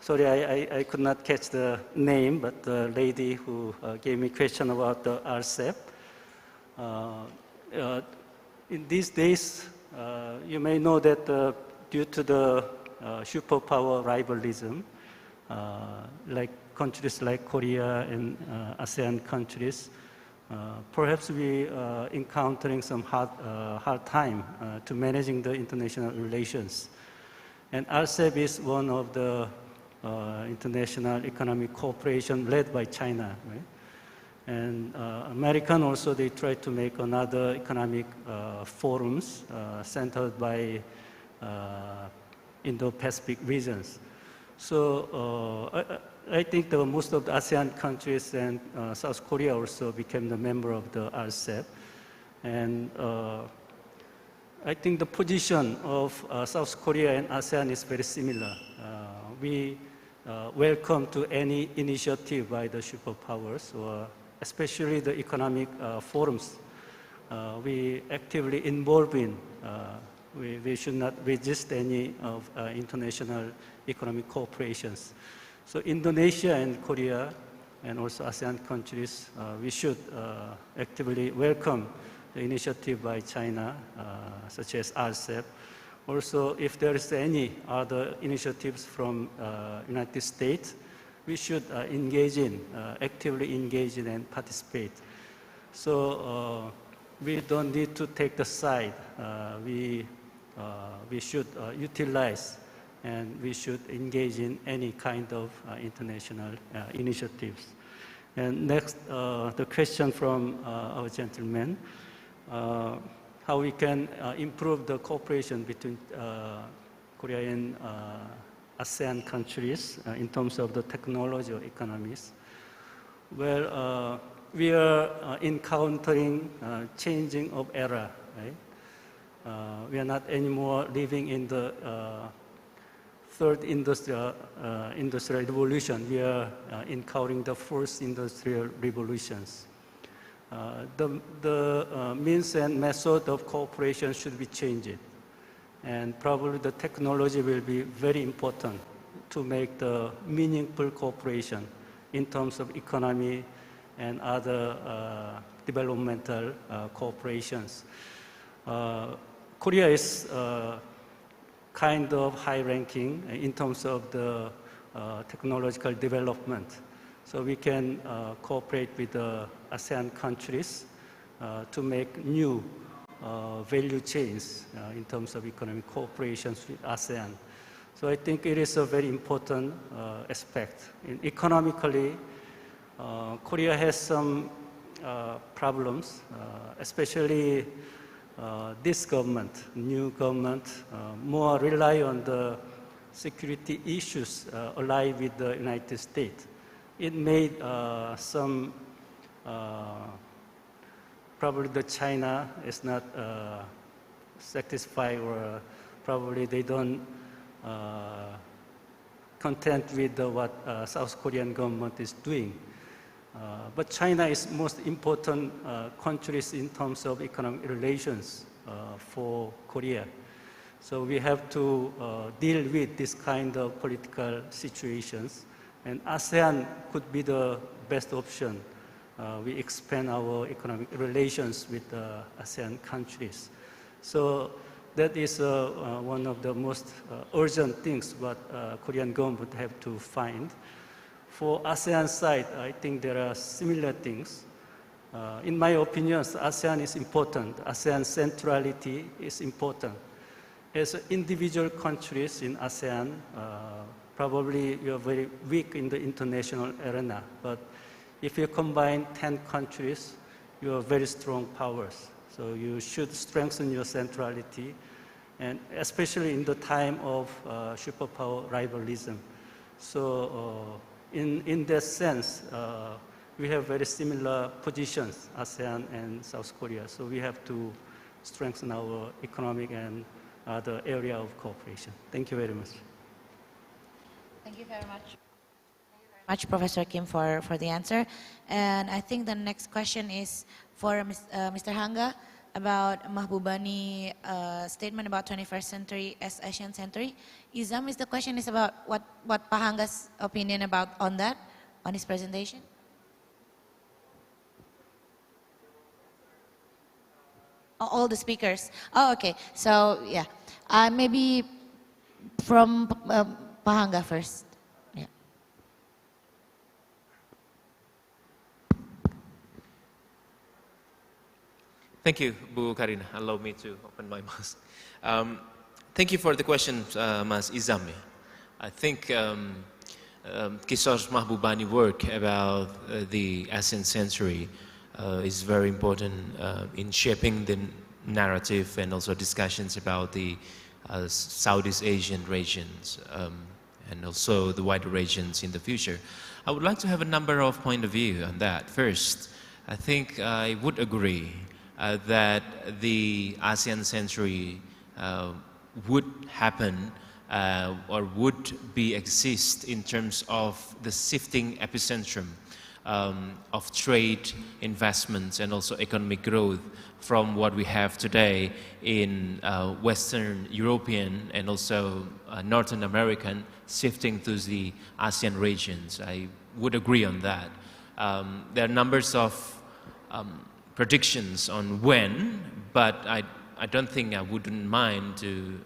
sorry, I could not catch the name, but the lady who gave me a question about the RCEP. In these days, you may know that due to the superpower rivalism, like countries like Korea and ASEAN countries, perhaps we encountering some hard time to managing the international relations. And RCEP is one of the international economic cooperation led by China, right? And American also, they try to make another economic forums centered by Indo-Pacific regions. So I think most of the ASEAN countries and South Korea also became the member of the RCEP. And I think the position of South Korea and ASEAN is very similar. We welcome to any initiative by the superpowers, or especially the economic forums. We actively involve in. We should not resist any of international economic cooperations. So Indonesia and Korea and also ASEAN countries, we should actively welcome the initiative by China, such as RCEP. Also, if there is any other initiatives from United States, we should actively engage in and participate. So we don't need to take the side. We should utilize and we should engage in any kind of international initiatives. And next, the question from our gentleman, how we can improve the cooperation between Korea and ASEAN countries in terms of the technology or economies. Well, we are encountering changing of era, right? We are not anymore living in the third industrial revolution. We are encountering the fourth industrial revolutions. The means and method of cooperation should be changed. And probably the technology will be very important to make the meaningful cooperation in terms of economy and other developmental cooperations. Korea is kind of high ranking in terms of the technological development. So we can cooperate with the ASEAN countries to make new value chains in terms of economic cooperation with ASEAN. So I think it is a very important aspect. Economically, Korea has some problems, especially this government, new government, more rely on the security issues allied with the United States. It made some, probably the China is not satisfied, or probably they don't content with what South Korean government is doing. But China is most important countries in terms of economic relations for Korea. So we have to deal with this kind of political situations, and ASEAN could be the best option. We expand our economic relations with ASEAN countries. So that is one of the most urgent things what Korean government have to find. For ASEAN side, I think there are similar things. In my opinion, ASEAN is important. ASEAN centrality is important. As individual countries in ASEAN, probably you are very weak in the international arena. But if you combine 10 countries, you are very strong powers. So you should strengthen your centrality, and especially in the time of superpower rivalism. So in that sense, we have very similar positions, ASEAN and South Korea. So we have to strengthen our economic and other area of cooperation. Thank you very much. Thank you very much, Professor Kim, for the answer. And I think the next question is for Mr. Hanga about Mahbubani statement about 21st century as Asian century. Izam, is the question is about what Pahanga's opinion about on that, on his presentation? All the speakers. Oh, okay. So yeah, maybe from Pahanga first. Yeah. Thank you, Bu Karina. Allow me to open my mouth. Thank you for the question, Mas Izam. I think Kisor's Mahbubani work about the ASEAN century is very important in shaping the narrative and also discussions about the Southeast Asian regions and also the wider regions in the future. I would like to have a number of point of view on that. First, I think I would agree that the ASEAN century would happen or would exist in terms of the shifting epicentrum of trade, investments, and also economic growth from what we have today in Western European and also Northern American, shifting to the ASEAN regions. I would agree on that. There are numbers of predictions on when, but I don't think I wouldn't mind to,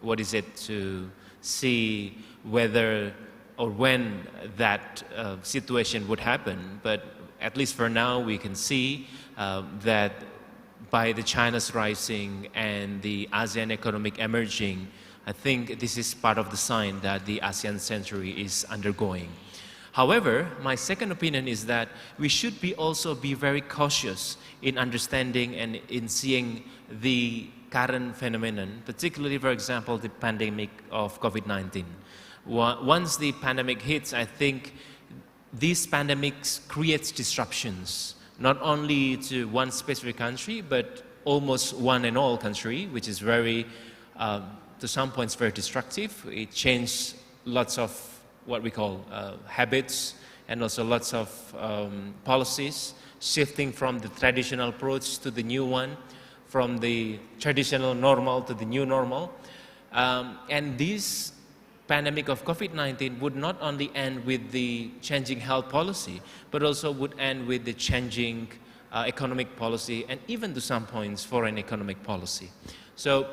to see whether or when that situation would happen. But at least for now, we can see that by the China's rising and the ASEAN economic emerging, I think this is part of the sign that the ASEAN century is undergoing. However, my second opinion is that we should also be very cautious in understanding and in seeing the current phenomenon, particularly, for example, the pandemic of COVID-19. Once the pandemic hits, I think these pandemics creates disruptions, not only to one specific country, but almost one and all country, which is very, to some points, very destructive. It changed lots of what we call habits and also lots of policies, shifting from the traditional approach to the new one, from the traditional normal to the new normal. And this pandemic of COVID-19 would not only end with the changing health policy, but also would end with the changing economic policy and even to some points foreign economic policy. So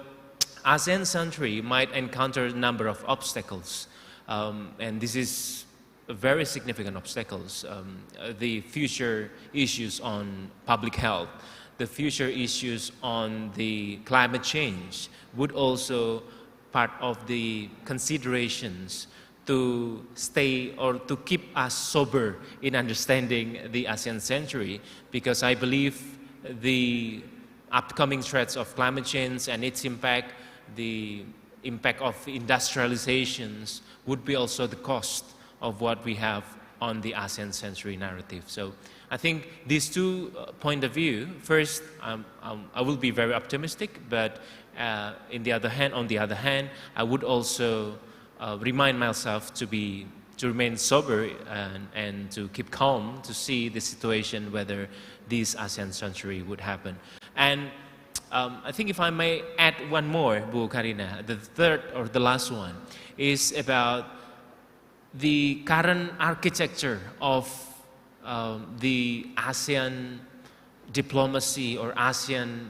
ASEAN century might encounter a number of obstacles, and this is very significant obstacles. The future issues on public health, the future issues on the climate change would also part of the considerations to stay or to keep us sober in understanding the ASEAN century, because I believe the upcoming threats of climate change and its impact, the impact of industrializations would be also the cost of what we have on the ASEAN century narrative. So I think these two point of view, first, I will be very optimistic, but on the other hand, I would also remind myself to remain sober and to keep calm to see the situation whether this ASEAN century would happen. And I think if I may add one more, Bu Karina, the third or the last one is about the current architecture of the ASEAN diplomacy or ASEAN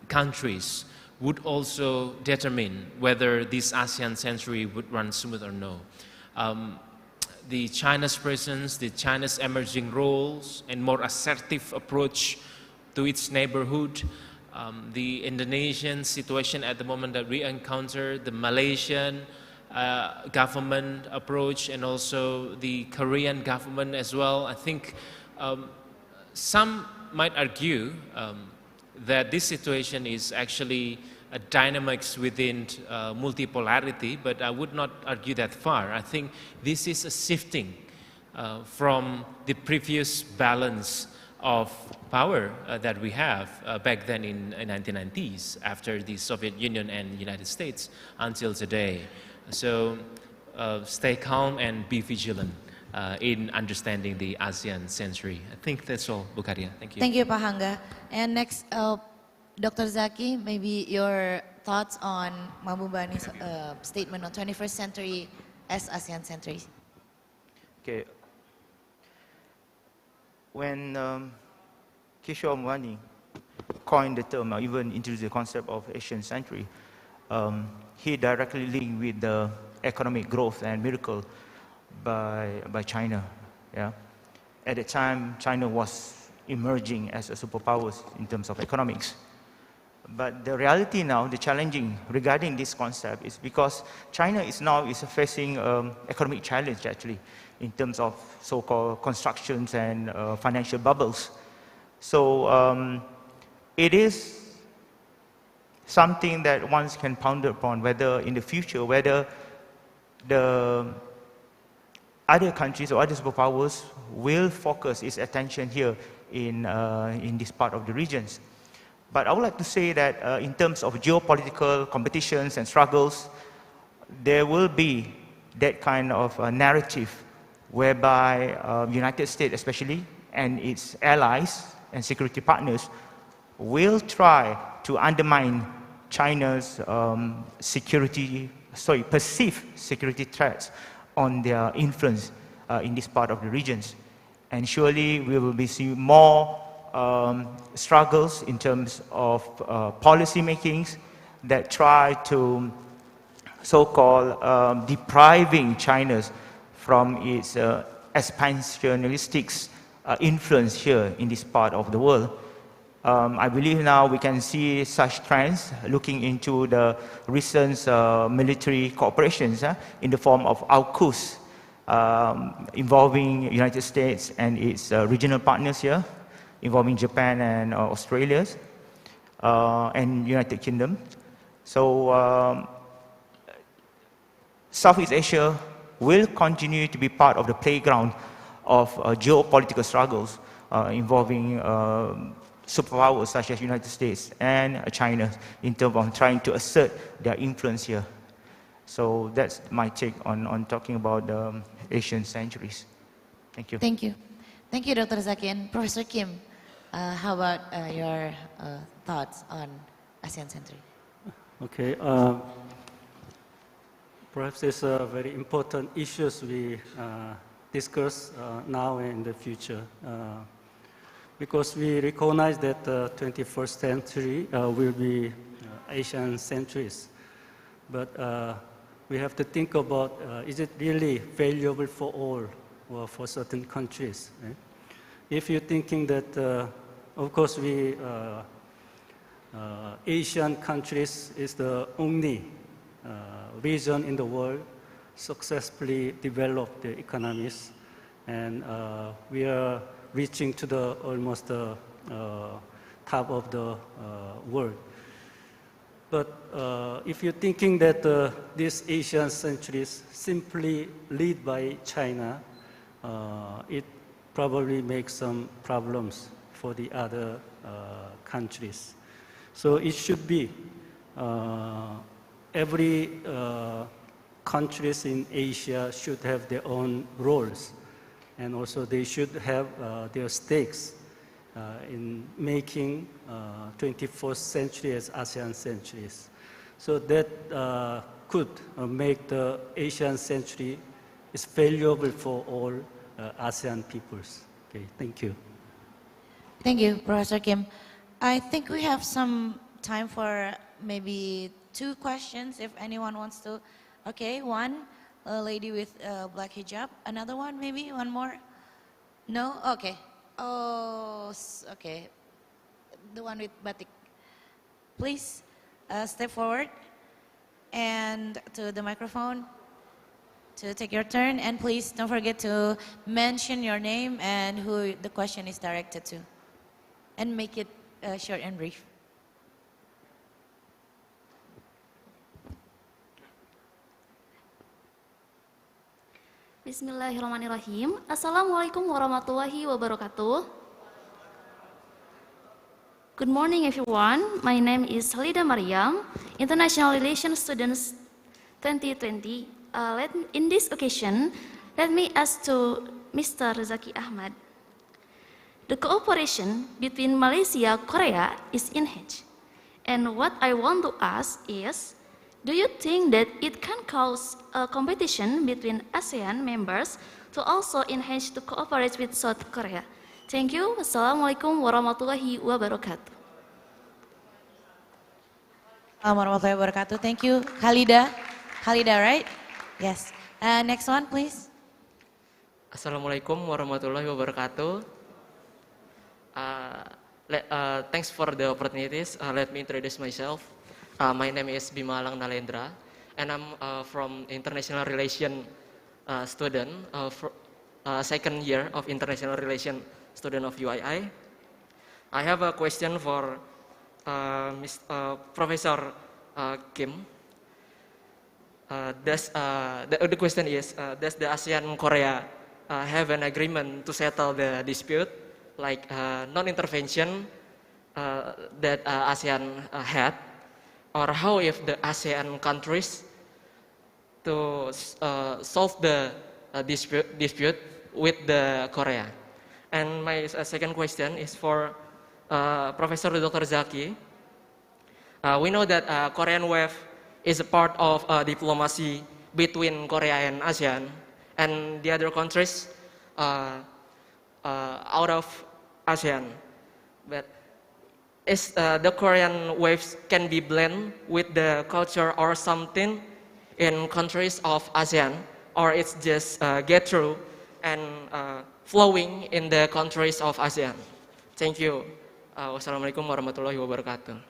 countries would also determine whether this ASEAN century would run smooth or no. The China's presence, the China's emerging roles and more assertive approach to its neighborhood, the Indonesian situation at the moment that we encounter, the Malaysian government approach, and also the Korean government as well. I think some might argue that this situation is actually a dynamics within multipolarity, but I would not argue that far. I think this is a shifting from the previous balance of power that we have back then in 1990s after the Soviet Union and United States until today. So stay calm and be vigilant in understanding the ASEAN century. I think that's all, Bu Karya. Thank you. Thank you, Pak Hangga. And next, Dr. Zaki, maybe your thoughts on Mahbubani's statement on 21st century as ASEAN century. Okay. When Kishore Mahbubani coined the term or even introduced the concept of Asian century, he directly linked with the economic growth and miracle by China. Yeah? At the time, China was emerging as a superpower in terms of economics. But the reality now, the challenging regarding this concept is because China is now facing economic challenge actually in terms of so-called constructions and financial bubbles. So it is something that one can ponder upon whether in the future, whether the other countries or other superpowers will focus its attention here in this part of the regions. But I would like to say that in terms of geopolitical competitions and struggles, there will be that kind of narrative whereby United States especially and its allies and security partners will try to undermine China's perceived security threats on their influence in this part of the regions. And surely we will be seeing more struggles in terms of policy makings that try to so-called depriving China from its expansionistic influence here in this part of the world. I believe now we can see such trends looking into the recent military cooperations in the form of AUKUS involving United States and its regional partners here, involving Japan and Australia and United Kingdom. So Southeast Asia will continue to be part of the playground of geopolitical struggles involving superpowers such as United States and China in terms of trying to assert their influence here. So that's my take on talking about the Asian centuries. Thank you. Thank you. Thank you, Dr. Zaki. And Professor Kim, how about your thoughts on ASEAN century? Okay. Perhaps it's a very important issues we discuss now and in the future. Because we recognize that the 21st century will be Asian centuries. But we have to think about, is it really valuable for all or for certain countries? Right? If you're thinking that, of course, Asian countries is the only region in the world successfully developed the economies, and we are reaching to the almost the top of the world. But if you're thinking that these Asian centuries simply lead by China, it probably makes some problems for the other countries. So it should be every countries in Asia should have their own roles, and also they should have their stakes in making 21st century as ASEAN centuries. So that could make the Asian century is valuable for all ASEAN peoples. Okay, thank you. Thank you, Professor Kim. I think we have some time for maybe 2 questions if anyone wants to. Okay, one, a lady with black hijab. Another one, maybe one more? No? Okay. Oh, okay. The one with batik. Please step forward and to the microphone to take your turn. And please don't forget to mention your name and who the question is directed to. And make it short and brief. Bismillahirrahmanirrahim. Assalamualaikum warahmatullahi wabarakatuh. Good morning, everyone. My name is Halida Mariam, International Relations Students 2020. In this occasion, let me ask to Mr. Zaki Ahmad. The cooperation between Malaysia and Korea is enhanced. And what I want to ask is, do you think that it can cause a competition between ASEAN members to also enhance to cooperate with South Korea? Thank you. Wassalamualaikum warahmatullahi wabarakatuh. Warahmatullahi wabarakatuh. Thank you, Khalida. Khalida, right? Yes. Next one, please. Assalamualaikum warahmatullahi wabarakatuh. Thanks for the opportunities. Let me introduce myself. My name is Bimalang Nalendra, and I'm from International Relation student, second year of International Relation student of UII. I have a question for Professor Kim. The question is, does the ASEAN-Korea have an agreement to settle the dispute, like non-intervention that ASEAN had? Or how if the ASEAN countries to solve the dispute with the Korea? And my second question is for Professor Dr. Zaki. We know that Korean Wave is a part of diplomacy between Korea and ASEAN and the other countries out of ASEAN. But is the Korean waves can be blend with the culture or something in countries of ASEAN, or it's just get through and flowing in the countries of ASEAN? Thank you. Wassalamualaikum warahmatullahi wabarakatuh.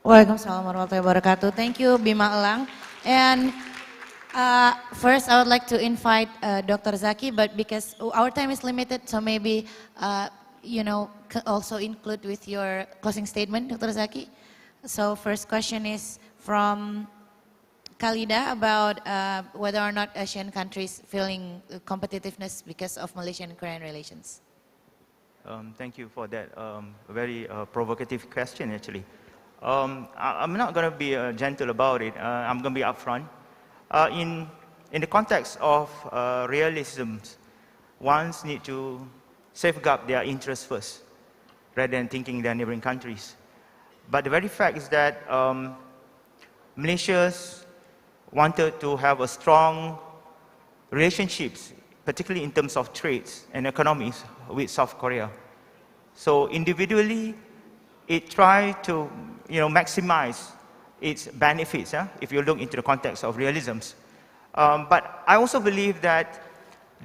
Waalaikumsalam warahmatullahi wabarakatuh. Thank you, Bima Elang. And first, I would like to invite Dr. Zaki, but because our time is limited, so maybe you know, also include with your closing statement, Dr. Zaki. So first question is from Khalida about whether or not Asian countries feeling competitiveness because of Malaysian and Korean relations. Thank you for that very provocative question, actually. I'm not going to be gentle about it. I'm going to be upfront. In the context of realism, ones need to safeguard their interests first, rather than thinking their neighboring countries. But the very fact is that Malaysia wanted to have a strong relationships, particularly in terms of trades and economies with South Korea. So individually, it tried to maximize its benefits, if you look into the context of realisms. But I also believe that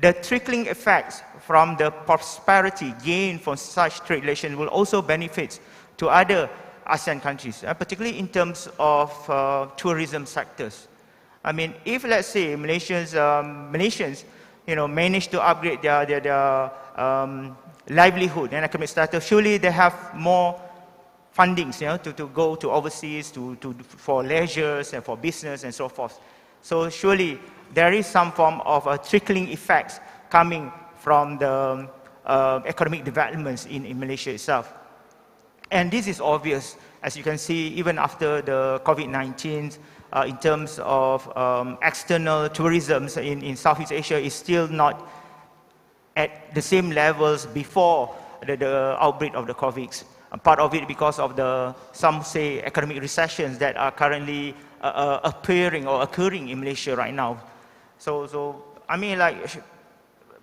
the trickling effects from the prosperity gained from such trade relations will also benefit to other ASEAN countries, particularly in terms of tourism sectors. I mean, if let's say Malaysians, manage to upgrade their livelihood and economic status, surely they have more fundings, to go to overseas, for leisures and for business and so forth. So surely there is some form of a trickling effect coming from the economic developments in Malaysia itself. And this is obvious, as you can see, even after the COVID-19, in terms of external tourism in Southeast Asia is still not at the same levels before the outbreak of the COVID. Part of it because of some say, economic recessions that are currently appearing or occurring in Malaysia right now. So I mean, like,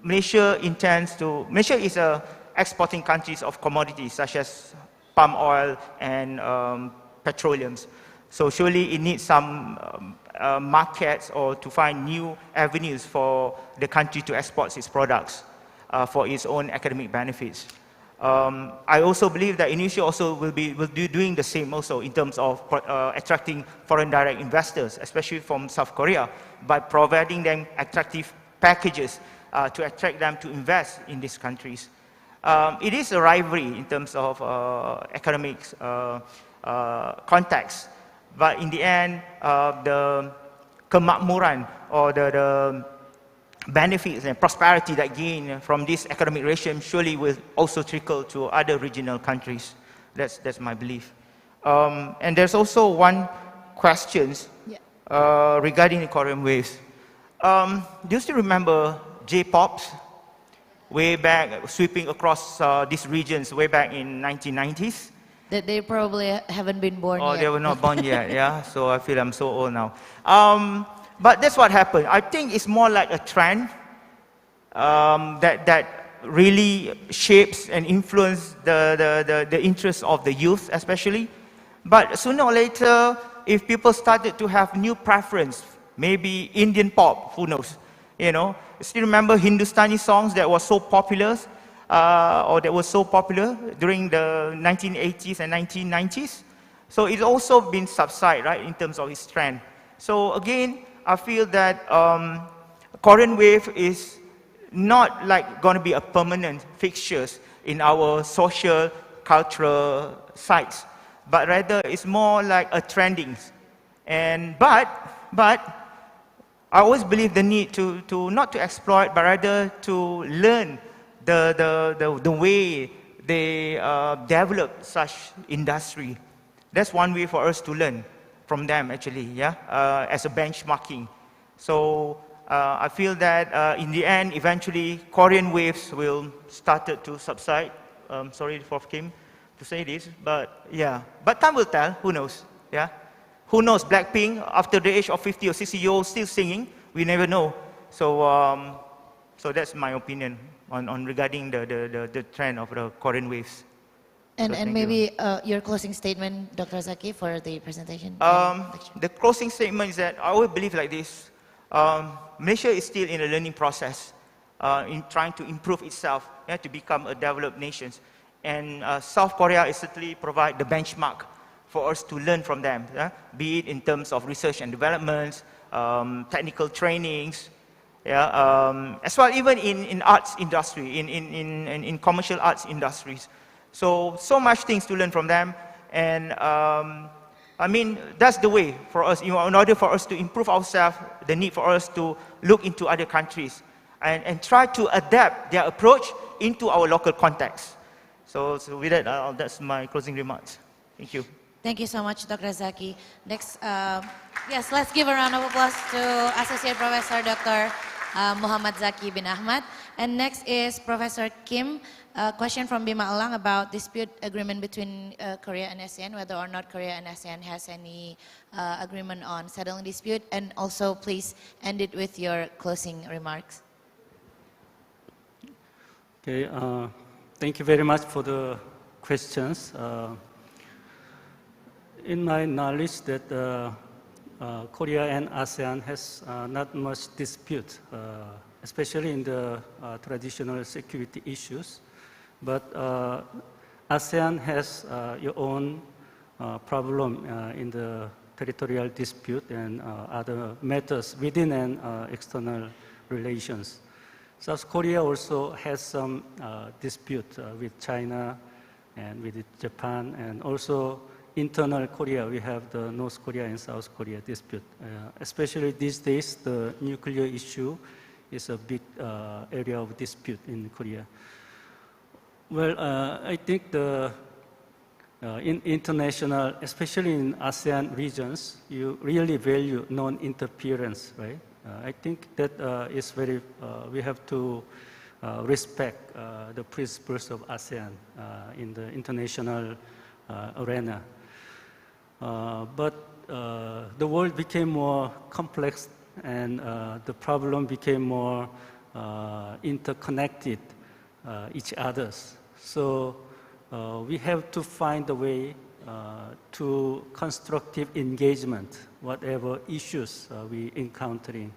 Malaysia is a exporting countries of commodities such as palm oil and petroleums. So surely it needs some markets or to find new avenues for the country to export its products for its own economic benefits. I also believe that Indonesia also will be doing the same also in terms of attracting foreign direct investors, especially from South Korea, by providing them attractive packages to attract them to invest in these countries. It is a rivalry in terms of economics context, but in the end, the kemakmuran or the benefits and prosperity that gain from this economic regime surely will also trickle to other regional countries. That's my belief. And there's also one question regarding the Korean waves. Do you still remember J-pops way back, sweeping across these regions way back in 1990s? That they probably haven't been born yet. Oh, they were not born yet, yeah? So I feel I'm so old now. But that's what happened. I think it's more like a trend that really shapes and influences the interests of the youth especially. But sooner or later, if people started to have new preference, maybe Indian pop, who knows? Still remember Hindustani songs that were so popular during the 1980s and 1990s? So it's also been subsided, right, in terms of its trend. So again, I feel that Korean wave is not like going to be a permanent fixture in our social, cultural sites, but rather it's more like a trending. But I always believe the need to not to exploit, but rather to learn the way they develop such industry. That's one way for us to learn from them, actually, as a benchmarking. So I feel that in the end, eventually, Korean waves will start to subside. Sorry for Kim to say this, but yeah. But time will tell, who knows, yeah? Who knows, Blackpink, after the age of 50 or 60 years old, still singing? We never know. So, so that's my opinion on regarding the trend of the Korean waves. And maybe your closing statement, Dr. Zaki, for the presentation. The closing statement is that I always believe like this. Malaysia is still in a learning process in trying to improve itself to become a developed nation. And South Korea is certainly provide the benchmark for us to learn from them, be it in terms of research and development, technical trainings, as well even in arts industry, in commercial arts industries. So much things to learn from them, and I mean, that's the way for us, in order for us to improve ourselves, the need for us to look into other countries and try to adapt their approach into our local context. So with that, that's my closing remarks. Thank you. Thank you so much, Dr. Zaki. Next, yes, let's give a round of applause to Associate Professor Dr. Mohammad Zaki bin Ahmad. And next is Professor Kim. A question from Bima Elang about dispute agreement between Korea and ASEAN, whether or not Korea and ASEAN has any agreement on settling dispute. And also, please end it with your closing remarks. Okay, thank you very much for the questions. In my knowledge that Korea and ASEAN has not much dispute, especially in the traditional security issues. But ASEAN has your own problem in the territorial dispute and other matters within and external relations. South Korea also has some dispute with China and with Japan, and also internal Korea, we have the North Korea and South Korea dispute. Especially these days, the nuclear issue is a big area of dispute in Korea. Well, I think the in international, especially in ASEAN regions, you really value non-interference, right? I think that is very, we have to respect the principles of ASEAN in the international arena. But the world became more complex, and the problem became more interconnected each others. So we have to find a way to constructive engagement, whatever issues we encountering.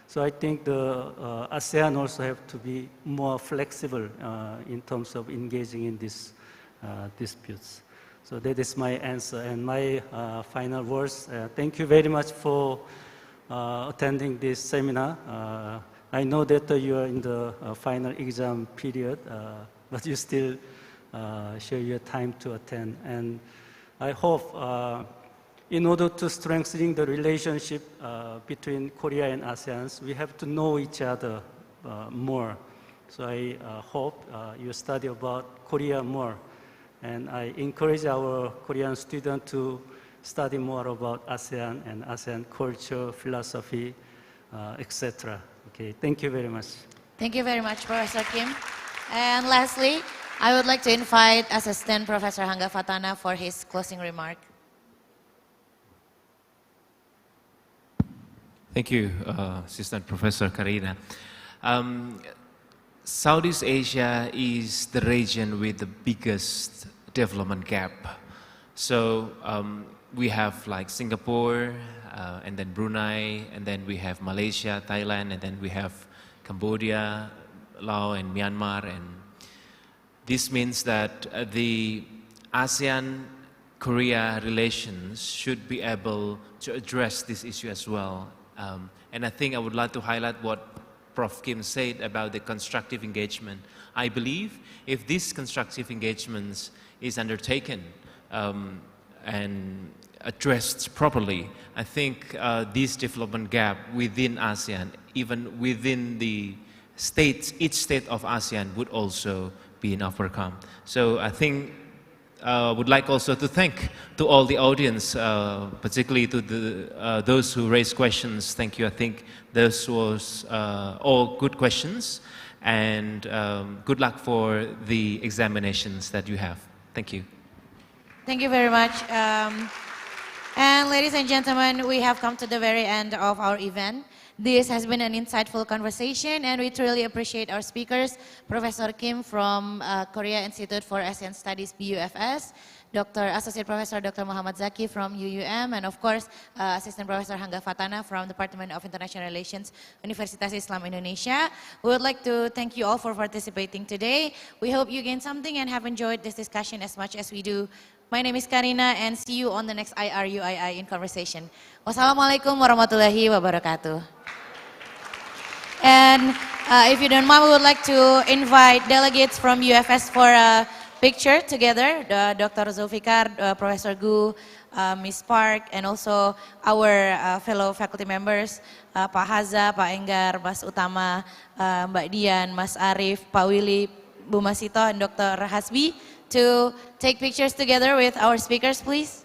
So I think the ASEAN also have to be more flexible in terms of engaging in these disputes. So that is my answer and my final words. Thank you very much for attending this seminar. I know that you are in the final exam period, but you still share your time to attend. And I hope in order to strengthen the relationship between Korea and ASEAN, we have to know each other more. So I hope you study about Korea more. And I encourage our Korean students to study more about ASEAN and ASEAN culture, philosophy, etc. Okay, thank you very much. Thank you very much, Professor Kim. And lastly, I would like to invite Assistant Professor Hangga Fatana for his closing remark. Thank you, Assistant Professor Karina. Southeast Asia is the region with the biggest development gap. So we have like Singapore, and then Brunei, and then we have Malaysia, Thailand, and then we have Cambodia, Laos, and Myanmar. And this means that the ASEAN-Korea relations should be able to address this issue as well. And I think I would like to highlight what Prof. Kim said about the constructive engagement. I believe if this constructive engagement is undertaken and addressed properly, I think this development gap within ASEAN, even within the states, each state of ASEAN would also be overcome. So I think I would like also to thank to all the audience, particularly to those who raised questions. Thank you. I think those was all good questions, and good luck for the examinations that you have. Thank you. Thank you very much. And ladies and gentlemen, we have come to the very end of our event. This has been an insightful conversation, and we truly appreciate our speakers, Professor Kim from Korea Institute for ASEAN Studies, BUFS, Associate Professor Dr. Mohammad Zaki from UUM, and of course, Assistant Professor Hangga Fatana from Department of International Relations, Universitas Islam Indonesia. We would like to thank you all for participating today. We hope you gained something and have enjoyed this discussion as much as we do. My name is Karina, and see you on the next UII in conversation. Wassalamualaikum warahmatullahi wabarakatuh. And if you don't mind, we would like to invite delegates from UFS for a picture together, Dr. Zulfikar, Professor Gu, Ms. Park, and also our fellow faculty members, Pak Haza, Pak Enggar, Mas Utama, Mbak Dian, Mas Arif, Pak Willy, Bu Masito, and Dr. Hasbi, to take pictures together with our speakers, please.